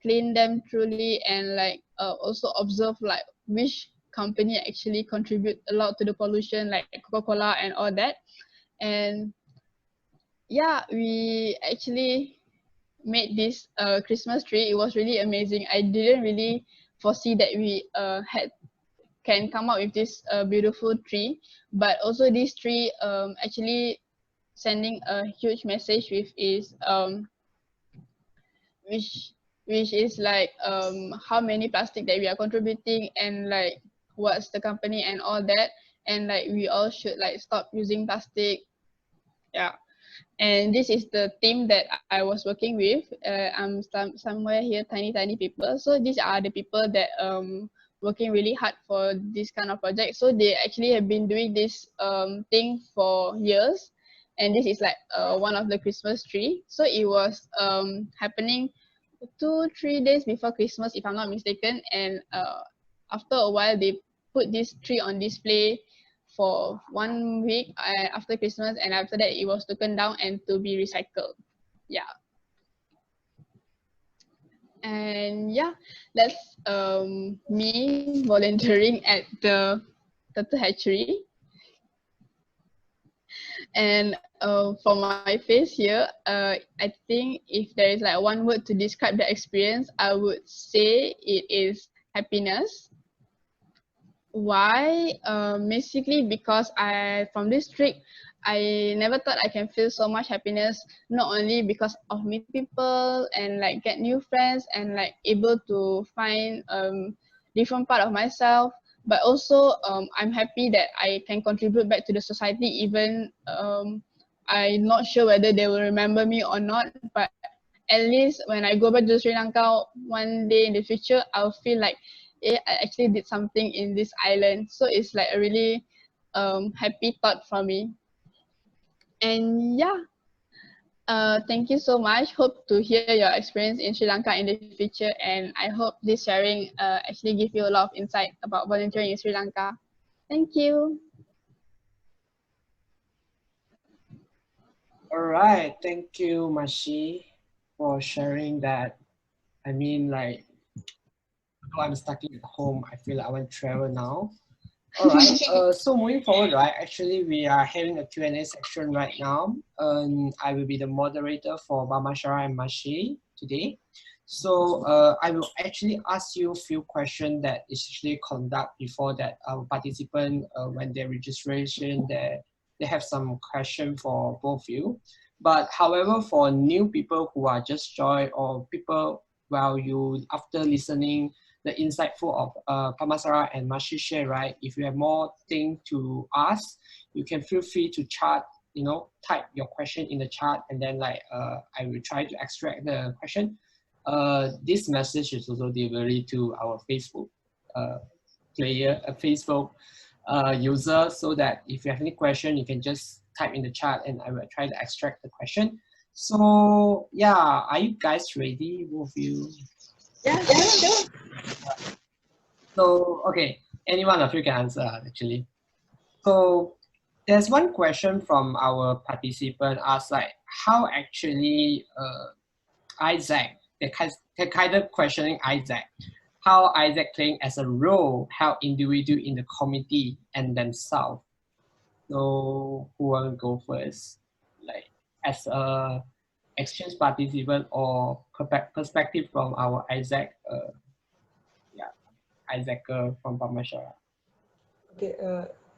clean them truly, and like also observe like which company actually contribute a lot to the pollution, like Coca-Cola and all that. And yeah, we actually made this Christmas tree. It was really amazing. I didn't really foresee that we had can come up with this beautiful tree, but also this tree actually sending a huge message with is which which is like how many plastic that we are contributing, and like what's the company and all that, and like we all should like stop using plastic. Yeah. And this is the team that I was working with. I'm somewhere here, tiny people. So these are the people that working really hard for this kind of project. So they actually have been doing this thing for years, and this is like one of the Christmas tree. So it was happening 2-3 days before Christmas, if I'm not mistaken. And after a while, they put this tree on display for 1 week after Christmas, and after that, it was taken down and to be recycled. Yeah. And yeah, that's me volunteering at the turtle hatchery. And for my face here, I think if there is like one word to describe the experience, I would say it is happiness. Why? Basically because from this trip, I never thought I can feel so much happiness, not only because of meet people and like get new friends and like able to find different part of myself, but also I'm happy that I can contribute back to the society, even I'm not sure whether they will remember me or not, but at least when I go back to Sri Lanka 1 day in the future, I'll feel like I actually did something in this island. So it's like a really happy thought for me. And yeah, thank you so much. Hope to hear your experience in Sri Lanka in the future, and I hope this sharing actually give you a lot of insight about volunteering in Sri Lanka. Thank you. All right, thank you, Mashi, for sharing that. I mean, like, though I'm stuck at home, I feel like I want to travel now. All right. So moving forward, right? Actually, we are having a Q&A section right now. I will be the moderator for Bamashara and Mashi today. So I will actually ask you a few questions that is usually conduct before that our participant when their registration they have some question for both you. But however, for new people who are just joined or people while you after listening the insightful of Pamasara and Mashi share, right? If you have more things to ask, you can feel free to chat, type your question in the chat, and then I will try to extract the question. This message is also delivered to our Facebook Facebook user, so that if you have any question, you can just type in the chat and I will try to extract the question. So yeah, are you guys ready, both of you? Yeah. So, okay, any one of you can answer actually. So, there's one question from our participant asked like, how actually AIESEC, they're kind of questioning AIESEC, how AIESEC playing as a role, how individual in the community and themselves. So, who want to go first? Like, as a exchange participant or perspective from our AIESEC, AIESEC from Pamashara. Okay,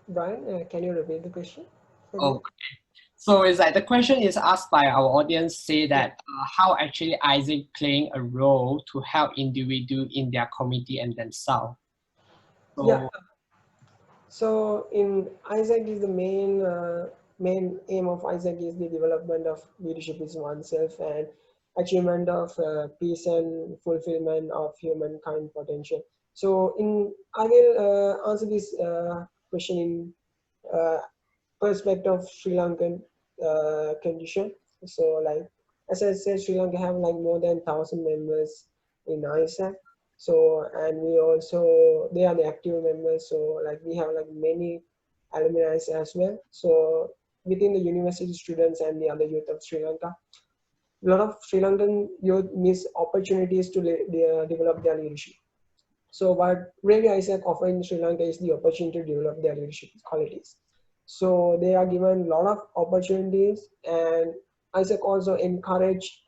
Brian, can you repeat the question? Okay. So it's like the question is asked by our audience say that how actually AIESEC playing a role to help individuals in their community and themselves. So, Yeah. So in AIESEC is the main aim of AIESEC is the development of leadership is oneself and achievement of peace and fulfillment of humankind potential. So I will answer this question in perspective of Sri Lankan condition. So like as I said, Sri Lanka have like more than 1,000 members in AIESEC. So and we also they are the active members. So like we have like many alumni as well. So within the university students and the other youth of Sri Lanka, a lot of Sri Lankan youth miss opportunities to develop their leadership. So what really AIESEC offer in Sri Lanka is the opportunity to develop their leadership qualities. So they are given a lot of opportunities, and AIESEC also encourage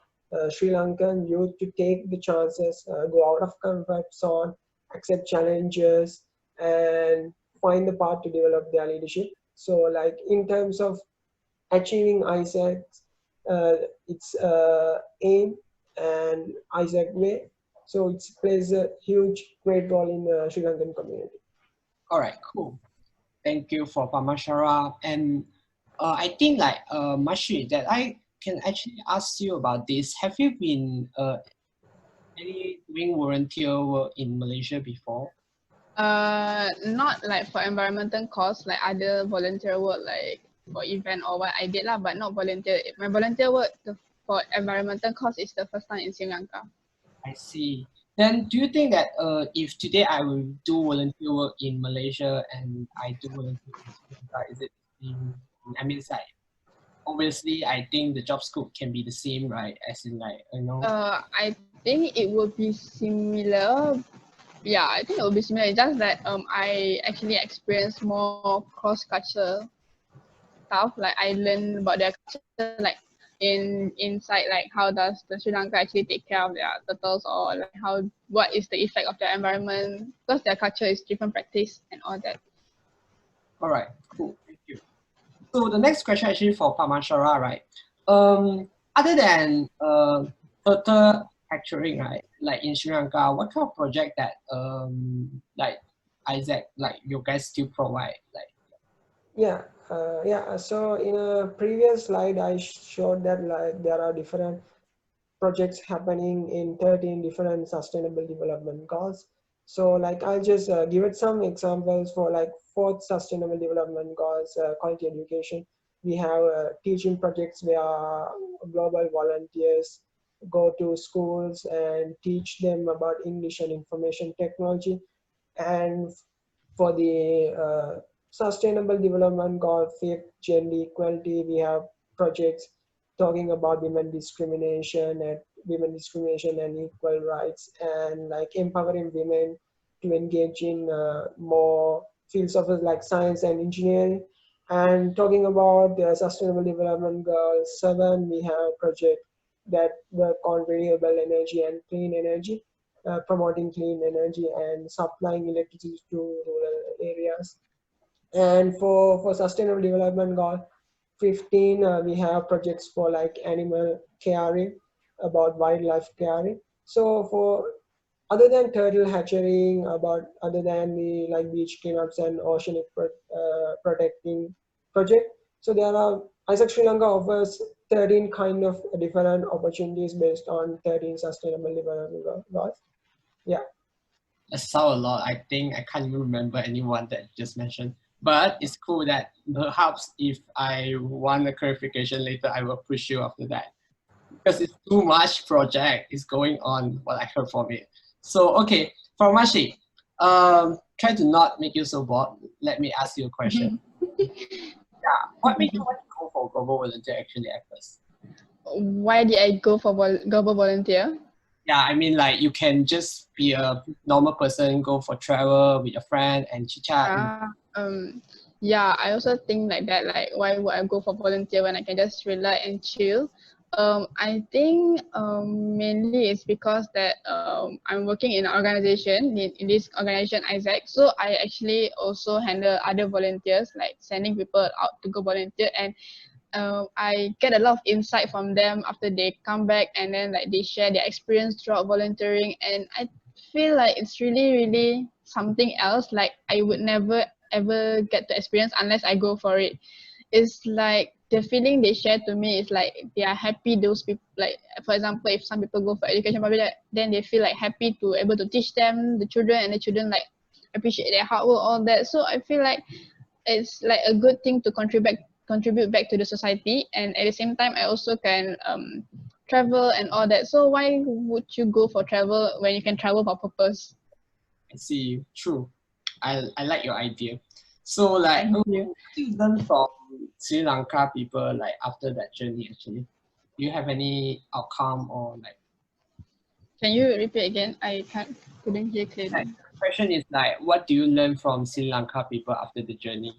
Sri Lankan youth to take the chances, go out of comfort zone, accept challenges, and find the path to develop their leadership. So like in terms of achieving AIESEC, its aim and AIESEC way, so it plays a huge, great role in the Sri Lankan community. all right, cool. Thank you for Pamashara. And I think like Mashi, that I can actually ask you about this. Have you been any doing volunteer work in Malaysia before? Not like for environmental cause, like other volunteer work, like for event or what I did lah, but not volunteer. My volunteer work for environmental cause is the first time in Sri Lanka. I see. Then do you think that if today I will do volunteer work in Malaysia and I do volunteer in Sri Lanka, is it I mean, it's like, obviously I think the job scope can be the same, right? As in like, I think it would be similar. Yeah, I think it would be similar. It's just that I actually experienced more cross-cultural stuff. Like I learned about their culture, like inside, like how does the Sri Lanka actually take care of their turtles, or like what is the effect of their environment, because their culture is different practice and all that. all right, cool, thank you. So the next question actually for Pamashara, right? Other than turtle capturing, right? Like in Sri Lanka, what kind of project that like AIESEC, like you guys still provide? Like Yeah. So in a previous slide, I showed that like there are different projects happening in 13 different sustainable development goals. So like I'll just give it some examples for like fourth sustainable development goals, quality education. We have teaching projects where global volunteers go to schools and teach them about English and information technology. And for the sustainable development goal, fifth, gender equality, we have projects talking about women discrimination and equal rights, and like empowering women to engage in more fields of like science and engineering. And talking about the sustainable development goals 7, we have project that work on renewable energy and clean energy, promoting clean energy and supplying electricity to rural areas. And for sustainable development goal 15, we have projects for like animal caring, about wildlife caring. So for other than turtle hatchery, about other than the like beach cleanups and oceanic protecting project, so there are AIESEC Sri Lanka offers 13 kind of different opportunities based on 13 sustainable development goals. Yeah. I saw a lot. I think I can't even remember anyone that you just mentioned. But it's cool that perhaps if I want a clarification later, I will push you after that. Because it's too much project is going on, what I heard from it. So, okay, Farmashi, try to not make you so bored. Let me ask you a question. Yeah, what made you want to go for global volunteer actually at first? Why did I go for global volunteer? Yeah, I mean, like you can just be a normal person, go for travel with your friend and chit chat. Yeah, I also think like that. Like, why would I go for volunteer when I can just relax and chill? I think mainly it's because that I'm working in an organization, in this organization AIESEC. So I actually also handle other volunteers, like sending people out to go volunteer, and I get a lot of insight from them after they come back, and then like they share their experience throughout volunteering, and I feel like it's really something else like I would never ever get to experience unless I go for it. It's like the feeling they share to me is like they are happy. Those people, like for example, if some people go for education probably, then they feel like happy to able to teach them the children, and the children like appreciate their hard work, all that. So I feel like it's like a good thing to contribute back to the society, and at the same time I also can travel and all that. So why would you go for travel when you can travel for purpose? I see, true. I like your idea. So like, Thank what you. do you learn from Sri Lanka people like after that journey actually? Do you have any outcome or like? Can you repeat again? Couldn't hear Like clearly. the question is like, what do you learn from Sri Lanka people after the journey?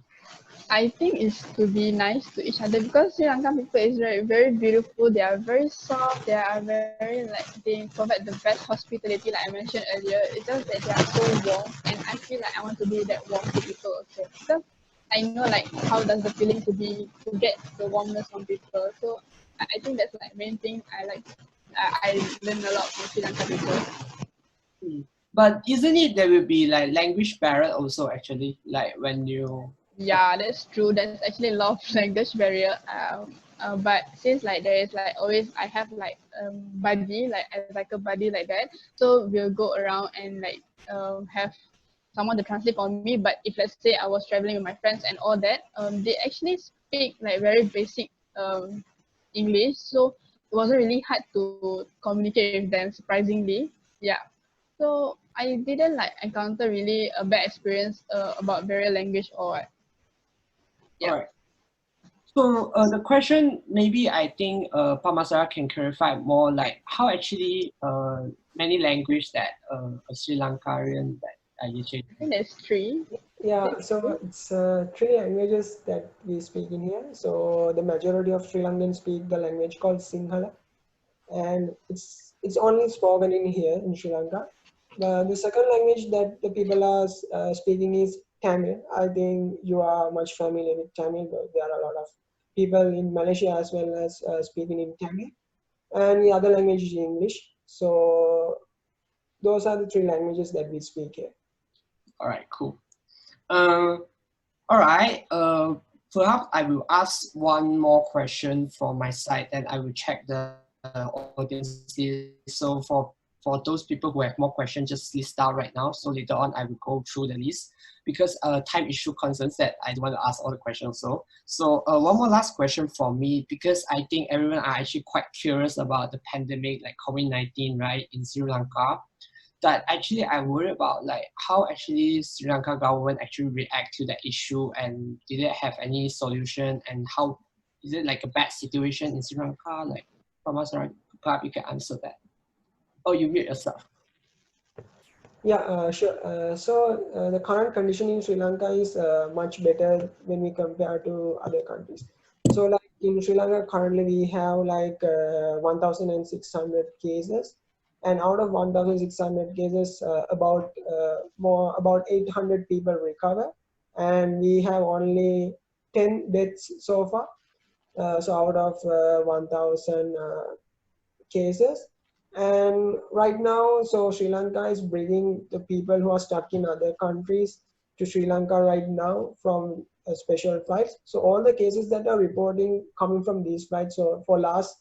I think it's to be nice to each other, because Sri Lankan people is very beautiful. They are very soft. They are very like they provide the best hospitality, like I mentioned earlier. It's just that they are so warm, and I feel like I want to be that warm to people also. Because I know like how does the feeling to get the warmness from people. So I think that's like main thing I like. I learn a lot from Sri Lankan people. Hmm. But isn't it there will be like language barrier also actually like when you Yeah, that's true. There's actually a lot of language barrier. But since like there is like always I have like buddy like a buddy like that. So we'll go around and like have someone to translate for me. But if let's say I was traveling with my friends and all that, they actually speak like very basic English. So it wasn't really hard to communicate with them. Surprisingly, yeah. So I didn't like encounter really a bad experience about barrier language or what. all Yeah. right. So the question maybe I think Pamasara can clarify more like how actually many language that a Sri Lankan that are usually I think there's three. Yeah, so it's 3 languages that we speak in here. So the majority of Sri Lankans speak the language called Sinhala, and it's only spoken in here in Sri Lanka. The second language that the people are speaking is Tamil. I think you are much familiar with Tamil. But there are a lot of people in Malaysia as well as speaking in Tamil, and the other language is English. So those are the 3 languages that we speak here. all right, cool. Uh, all right. Perhaps I will ask one more question from my side, and I will check the audience list. So for for those people who have more questions, just list out right now. So later on, I will go through the list because time issue concerns that I don't want to ask all the questions also. So one more last question for me, because I think everyone are actually quite curious about the pandemic, like COVID-19, right, in Sri Lanka. That actually I worry about like how actually Sri Lanka government actually react to that issue, and did it have any solution, and how is it like a bad situation in Sri Lanka? Like from us, perhaps you can answer that. Oh, you mute yourself. Yeah, sure. The current condition in Sri Lanka is much better when we compare to other countries. So like in Sri Lanka, currently we have like 1,600 cases, and out of 1,600 cases, about 800 people recover, and we have only 10 deaths so far. So out of 1,000 cases. And right now, so Sri Lanka is bringing the people who are stuck in other countries to Sri Lanka right now from special flights. So all the cases that are reporting coming from these flights. So for last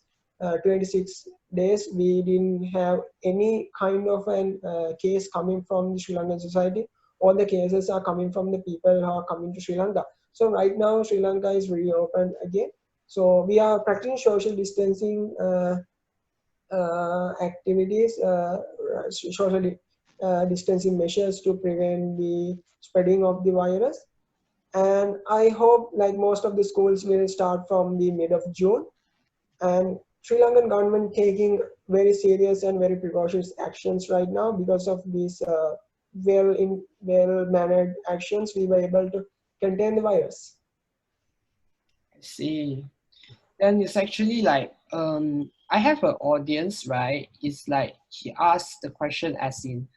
26 days, we didn't have any kind of an case coming from the Sri Lankan society. All the cases are coming from the people who are coming to Sri Lanka. So right now, Sri Lanka is reopened again. So we are practicing social distancing activities, social distancing measures to prevent the spreading of the virus. And I hope like most of the schools will start from the mid of June. And Sri Lankan government taking very serious and very precautious actions right now because of these well-mannered actions. We were able to contain the virus. I see. Then it's actually like I have an audience, right? It's like he asked the question as in,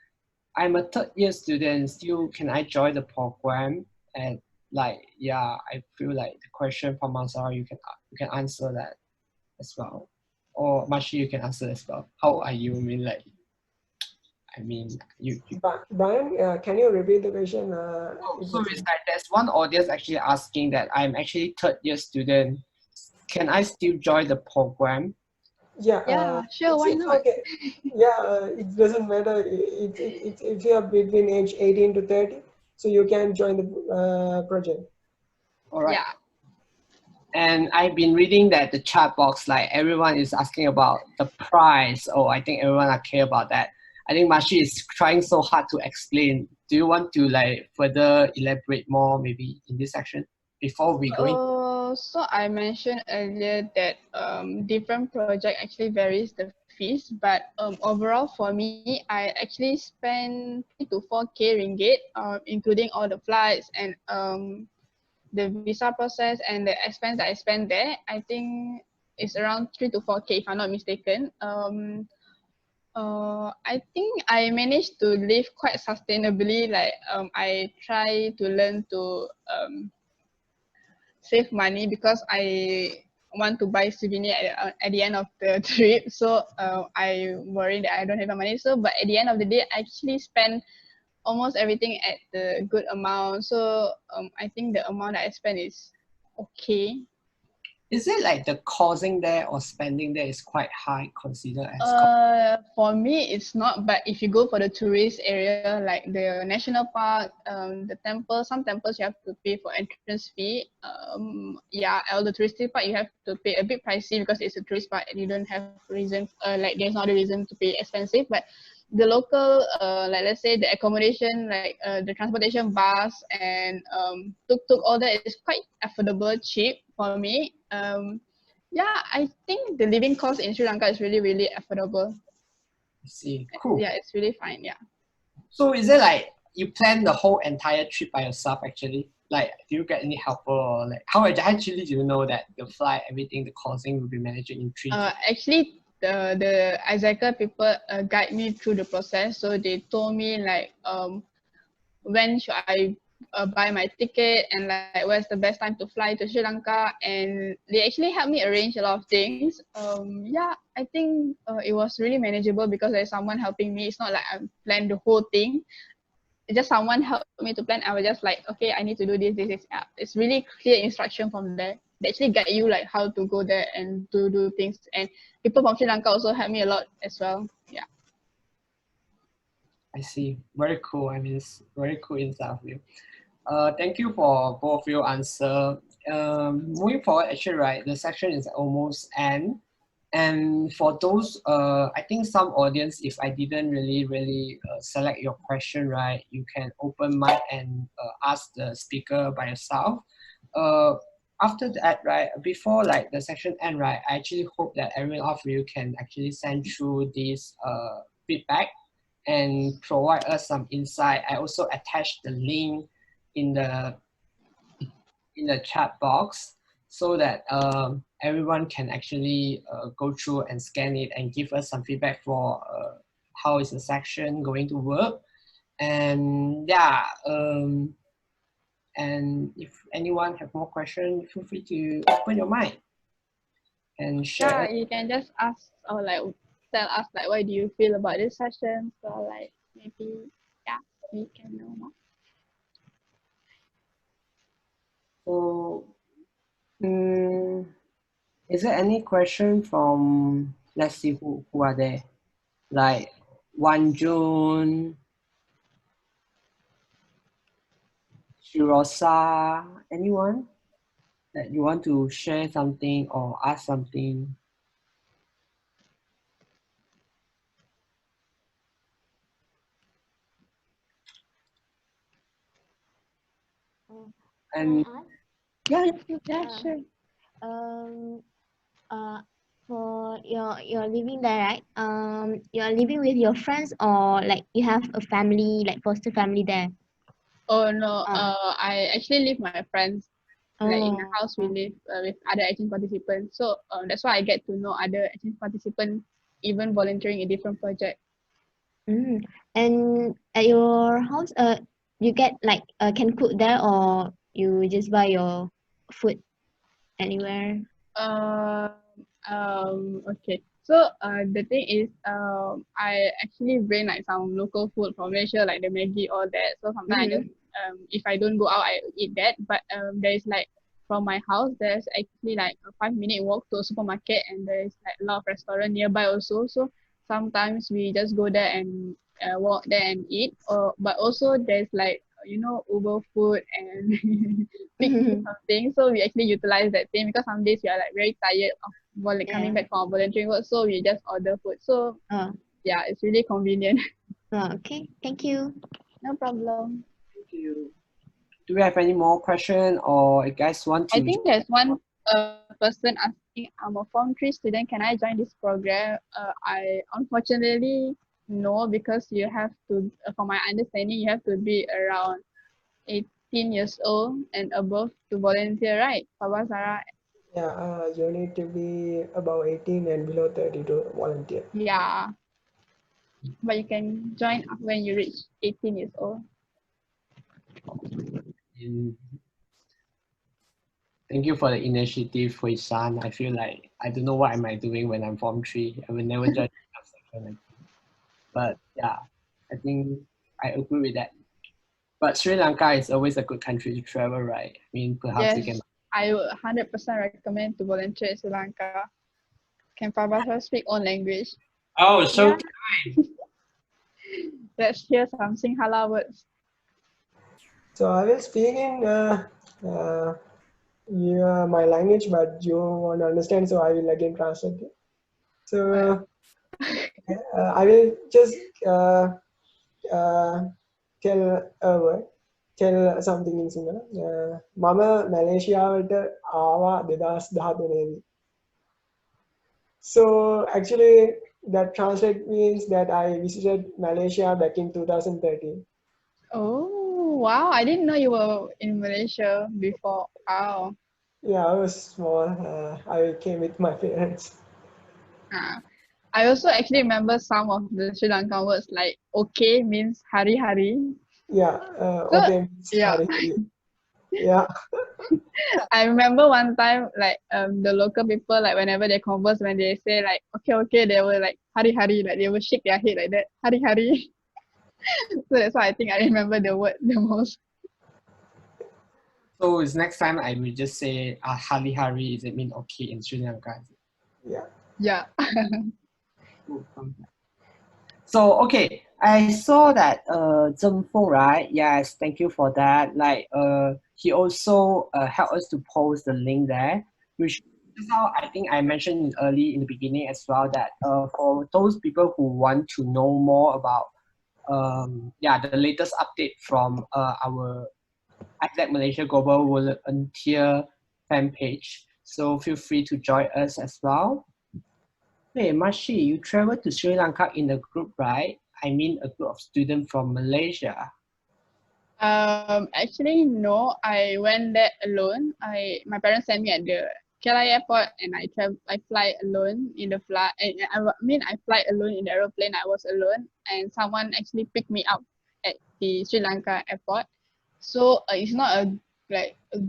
I'm a third year student, still can I join the program? And like yeah, I feel like the question from Mansara, you can answer that as well. Or Mashi, you can answer as well. How are you? I mean you Brian, can you repeat the question? so it's like there's one audience actually asking that I'm actually third year student. Can I still join the program? Yeah, sure, why not? Okay. Yeah, it doesn't matter. If you are between age 18 to 30, so you can join the project. All right. Yeah. And I've been reading that the chat box, like everyone is asking about the price. Oh, I think everyone care about that. I think Mashi is trying so hard to explain. Do you want to like further elaborate more maybe in this section before we go in? So I mentioned earlier that different project actually varies the fees, but overall for me, I actually spend 3 to 4K ringgit, including all the flights and the visa process and the expense that I spend there. I think it's around 3 to 4K if I'm not mistaken. I think I managed to live quite sustainably. Like I try to learn to save money because I want to buy souvenir at the end of the trip. So I worry that I don't have the money. So but at the end of the day, I actually spend almost everything at the good amount. So I think the amount that I spend is okay. Is it like the causing there or spending there is quite high considered as For me, it's not. But if you go for the tourist area, like the national park, the temple, some temples you have to pay for entrance fee. Yeah, all the touristy part you have to pay a bit pricey because it's a tourist park and you don't have reason. Like there's not a reason to pay expensive. But the local, like let's say the accommodation, like the transportation, bus and tuk-tuk, all that is quite affordable, cheap for me. Yeah, I think the living cost in Sri Lanka is really, really affordable. I see. Cool. Yeah, it's really fine. Yeah. So is it like you plan the whole entire trip by yourself actually? Like, do you get any helper or like how actually do you know that the flight, everything, the costing will be managed in 3? Actually, the AIESEC people guide me through the process. So they told me like when should I buy my ticket and like where's the best time to fly to Sri Lanka, and they actually helped me arrange a lot of things. Yeah, I think it was really manageable because there's someone helping me. It's not like I planned the whole thing. It's just someone helped me to plan. I was just like, okay, I need to do this. It's really clear instruction from there. They actually guide you like how to go there and to do things. And people from Sri Lanka also helped me a lot as well. Yeah. I see. Very cool. I mean, it's very cool inside of you. Thank you for both your answer. Moving forward, actually, right, the section is almost end. And for those, I think some audience, if I didn't really select your question, right, you can open mic and ask the speaker by yourself. Uh, After that, right, before like the section end, right, I actually hope that every of you can actually send through this feedback and provide us some insight. I also attached the link in the chat box so that everyone can actually go through and scan it and give us some feedback for how is the section going to work. And yeah, and if anyone have more questions, feel free to open your mic and share. Yeah, you can just ask or like tell us like what do you feel about this session. So like maybe yeah, we can know more. So, is there any question from, let's see who are there? Like June, Shirosa, anyone that you want to share something or ask something? And yeah, Yeah, sure. Um, for you're living there, right? You're living with your friends or like you have a family, like foster family there? Oh no, Uh, I actually live with my friends. Like in a oh, house, we live with other exchange participants. So that's why I get to know other exchange participants, even volunteering in different projects. mm. And at your house, you get like can cook there or you just buy your food anywhere? Um, okay. So the thing is, I actually bring like some local food from Malaysia, like the Maggi, all that. So sometimes I Mm-hmm. just if I don't go out, I eat that. But there is like from my house, there's actually like a 5 minute walk to a supermarket, and there is like a lot of restaurant nearby also. So sometimes we just go there and walk there and eat. Or but also there's like Uber food and pick something. So we actually utilize that thing because some days we are like very tired of coming Yeah. back from volunteering work. So we just order food. So Oh, yeah, it's really convenient. oh, okay. Thank you. No problem. thank you. Do we have any more question or you guys want I to? think there's one person asking, I'm a Form 3 student, can I join this program? I unfortunately no, because you have to, from my understanding, you have to be around 18 years old and above to volunteer, right? Papa Sarah? Yeah, you need to be above 18 and below 30 to volunteer. Yeah. But you can join when you reach 18 years old. Thank you for the initiative, Hui Shan. I feel like I don't know what am I doing when I'm Form 3. I will never join a section like this. But yeah, I think I agree with that. But Sri Lanka is always a good country to travel, right? I mean, perhaps you can. Yes, I would 100% recommend to volunteer in Sri Lanka. Can Prabhasar speak own language? Oh, so Yeah. Let's hear some Sinhala words. So I will speak in my language, but you won't understand, so I will again translate it. So I will just tell a word, tell something in Sinhala. මම මැලේසියාවට ආවා 2013. So actually that translate means that I visited Malaysia back in 2013. Oh, wow. I didn't know you were in Malaysia before. Wow. Yeah, I was small. I came with my parents. I also actually remember some of the Sri Lankan words like okay means hari-hari. Yeah, So, okay, yeah. hari. Yeah. I remember one time like the local people like whenever they converse when they say like okay they will like hari-hari like they will shake their head like that hari-hari. So that's why I think I remember the word the most. So is next time I will just say hari hari. Is it mean okay in Sri Lanka? Yeah. Yeah. So okay, I saw that Zheng Feng, right? Yes, thank you for that. Like he also helped us to post the link there, which just now I think I mentioned early in the beginning as well that for those people who want to know more about the latest update from our AIESEC Malaysia Global Volunteer fan page. So feel free to join us as well. Hey, Mashi, you traveled to Sri Lanka in a group, right? I mean, a group of students from Malaysia. Actually, no. I went there alone. My parents sent me at the KLIA airport, and I fly alone in the flight. I fly alone in the aeroplane. I was alone, and someone actually picked me up at the Sri Lanka airport. So it's not a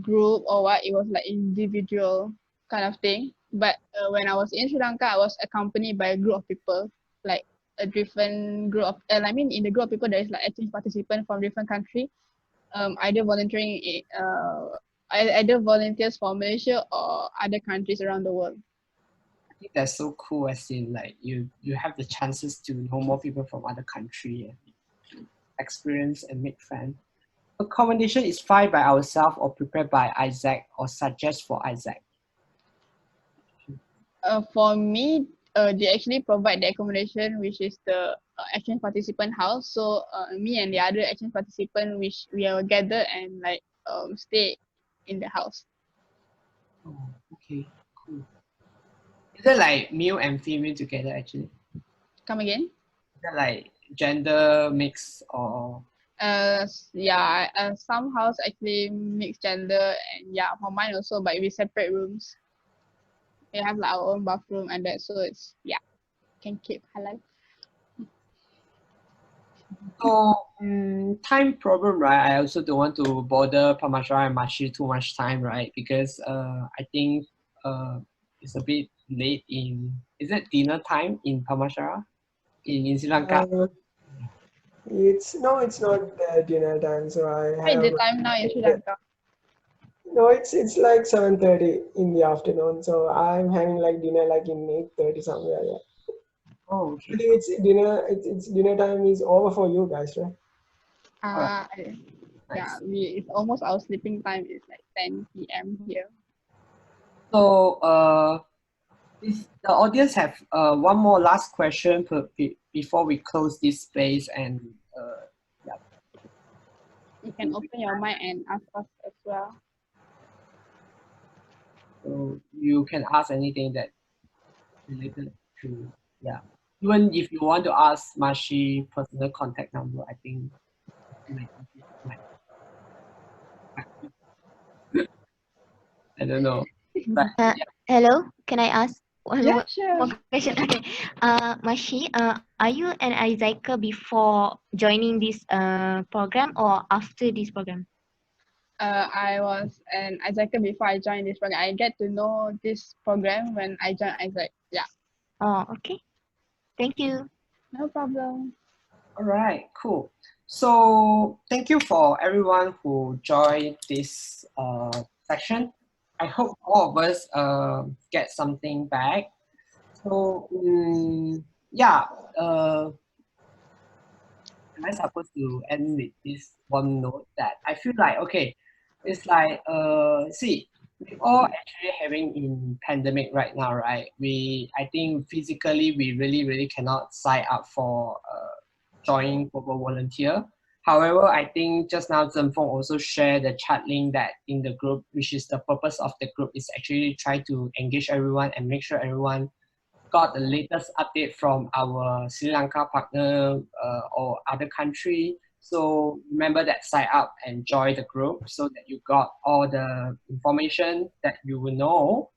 group or what. It was like individual kind of thing. But when I was in Sri Lanka, I was accompanied by a group of people, like a different group of. In the group of people, there is like exchange participants from different country, either either volunteers for Malaysia or other countries around the world. I think that's so cool, as in like you have the chances to know more people from other country and experience and make friends. Accommodation is fine by ourselves or prepared by AIESEC or suggest for AIESEC. For me, they actually provide the accommodation, which is the exchange participant house. So me and the other exchange participant, which we are gather and like stay in the house. Oh, okay, cool. Is it like male and female together actually? Come again? Is that like gender mix or? Some house actually mixed gender, and yeah, for mine also, but we separate rooms. We have like our own bathroom and that, so it's can keep halal. So time problem, right? I also don't want to bother Parmashara and Mashi too much time, right? Because I think it's a bit late is it dinner time in Parmashara in Sri Lanka? It's not dinner time, so I Right, have the time now in Sri Lanka. no, it's like 7:30 in the afternoon, so I'm having like dinner like in 8:30 somewhere. Yeah. Oh, I okay. think it's dinner. It's dinner time is over for you guys, right? Uh, Nice. it's almost our sleeping time is like 10 p.m. here. So if the audience have one more last question before we close this space and You can open your mind and ask us as well. so you can ask anything that related to even if you want to ask Mashi personal contact number, I think I don't know, but Hello, can I ask one Yeah, more sure. question? Okay. Mashi, are you an Isaacer before joining this program or after this program? I was an Isaacer before I joined this program. I get to know this program when I joined Isaac. Yeah, Oh, okay. Thank you. no problem. all right, cool. So thank you for everyone who joined this session. I hope all of us get something back. So am I supposed to end with this one note that I feel like okay, it's like see, we all actually having in pandemic right now, right? I think physically we really cannot sign up for join global volunteer. However, I think just now Zheng Feng also shared the chat link that in the group, which is the purpose of the group is actually try to engage everyone and make sure everyone got the latest update from our Sri Lanka partner or other country. So remember that sign up and join the group so that you got all the information that you will know.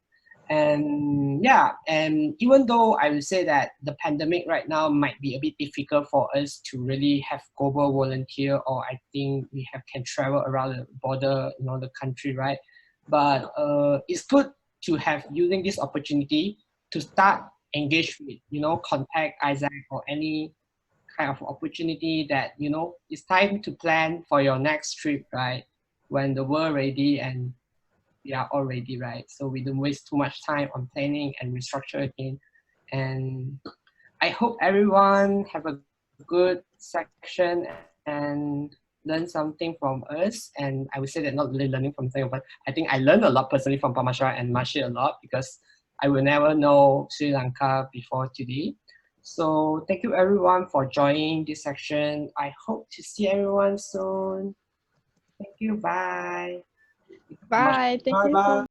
And and even though I would say that the pandemic right now might be a bit difficult for us to really have global volunteer, or I think we can travel around the border, the country, right? But it's good to have using this opportunity to start engage with, contact Isaac or any kind of opportunity that, it's time to plan for your next trip, right? When the world ready and we are all ready, right? So we don't waste too much time on planning and restructure again. And I hope everyone have a good section and learn something from us. And I would say that not really learning from something, but I think I learned a lot personally from Parmashara and Mashi a lot, because I will never know Sri Lanka before today. So thank you everyone for joining this section. I hope to see everyone soon. Thank you. Bye. Bye. Thank Bye you bye. so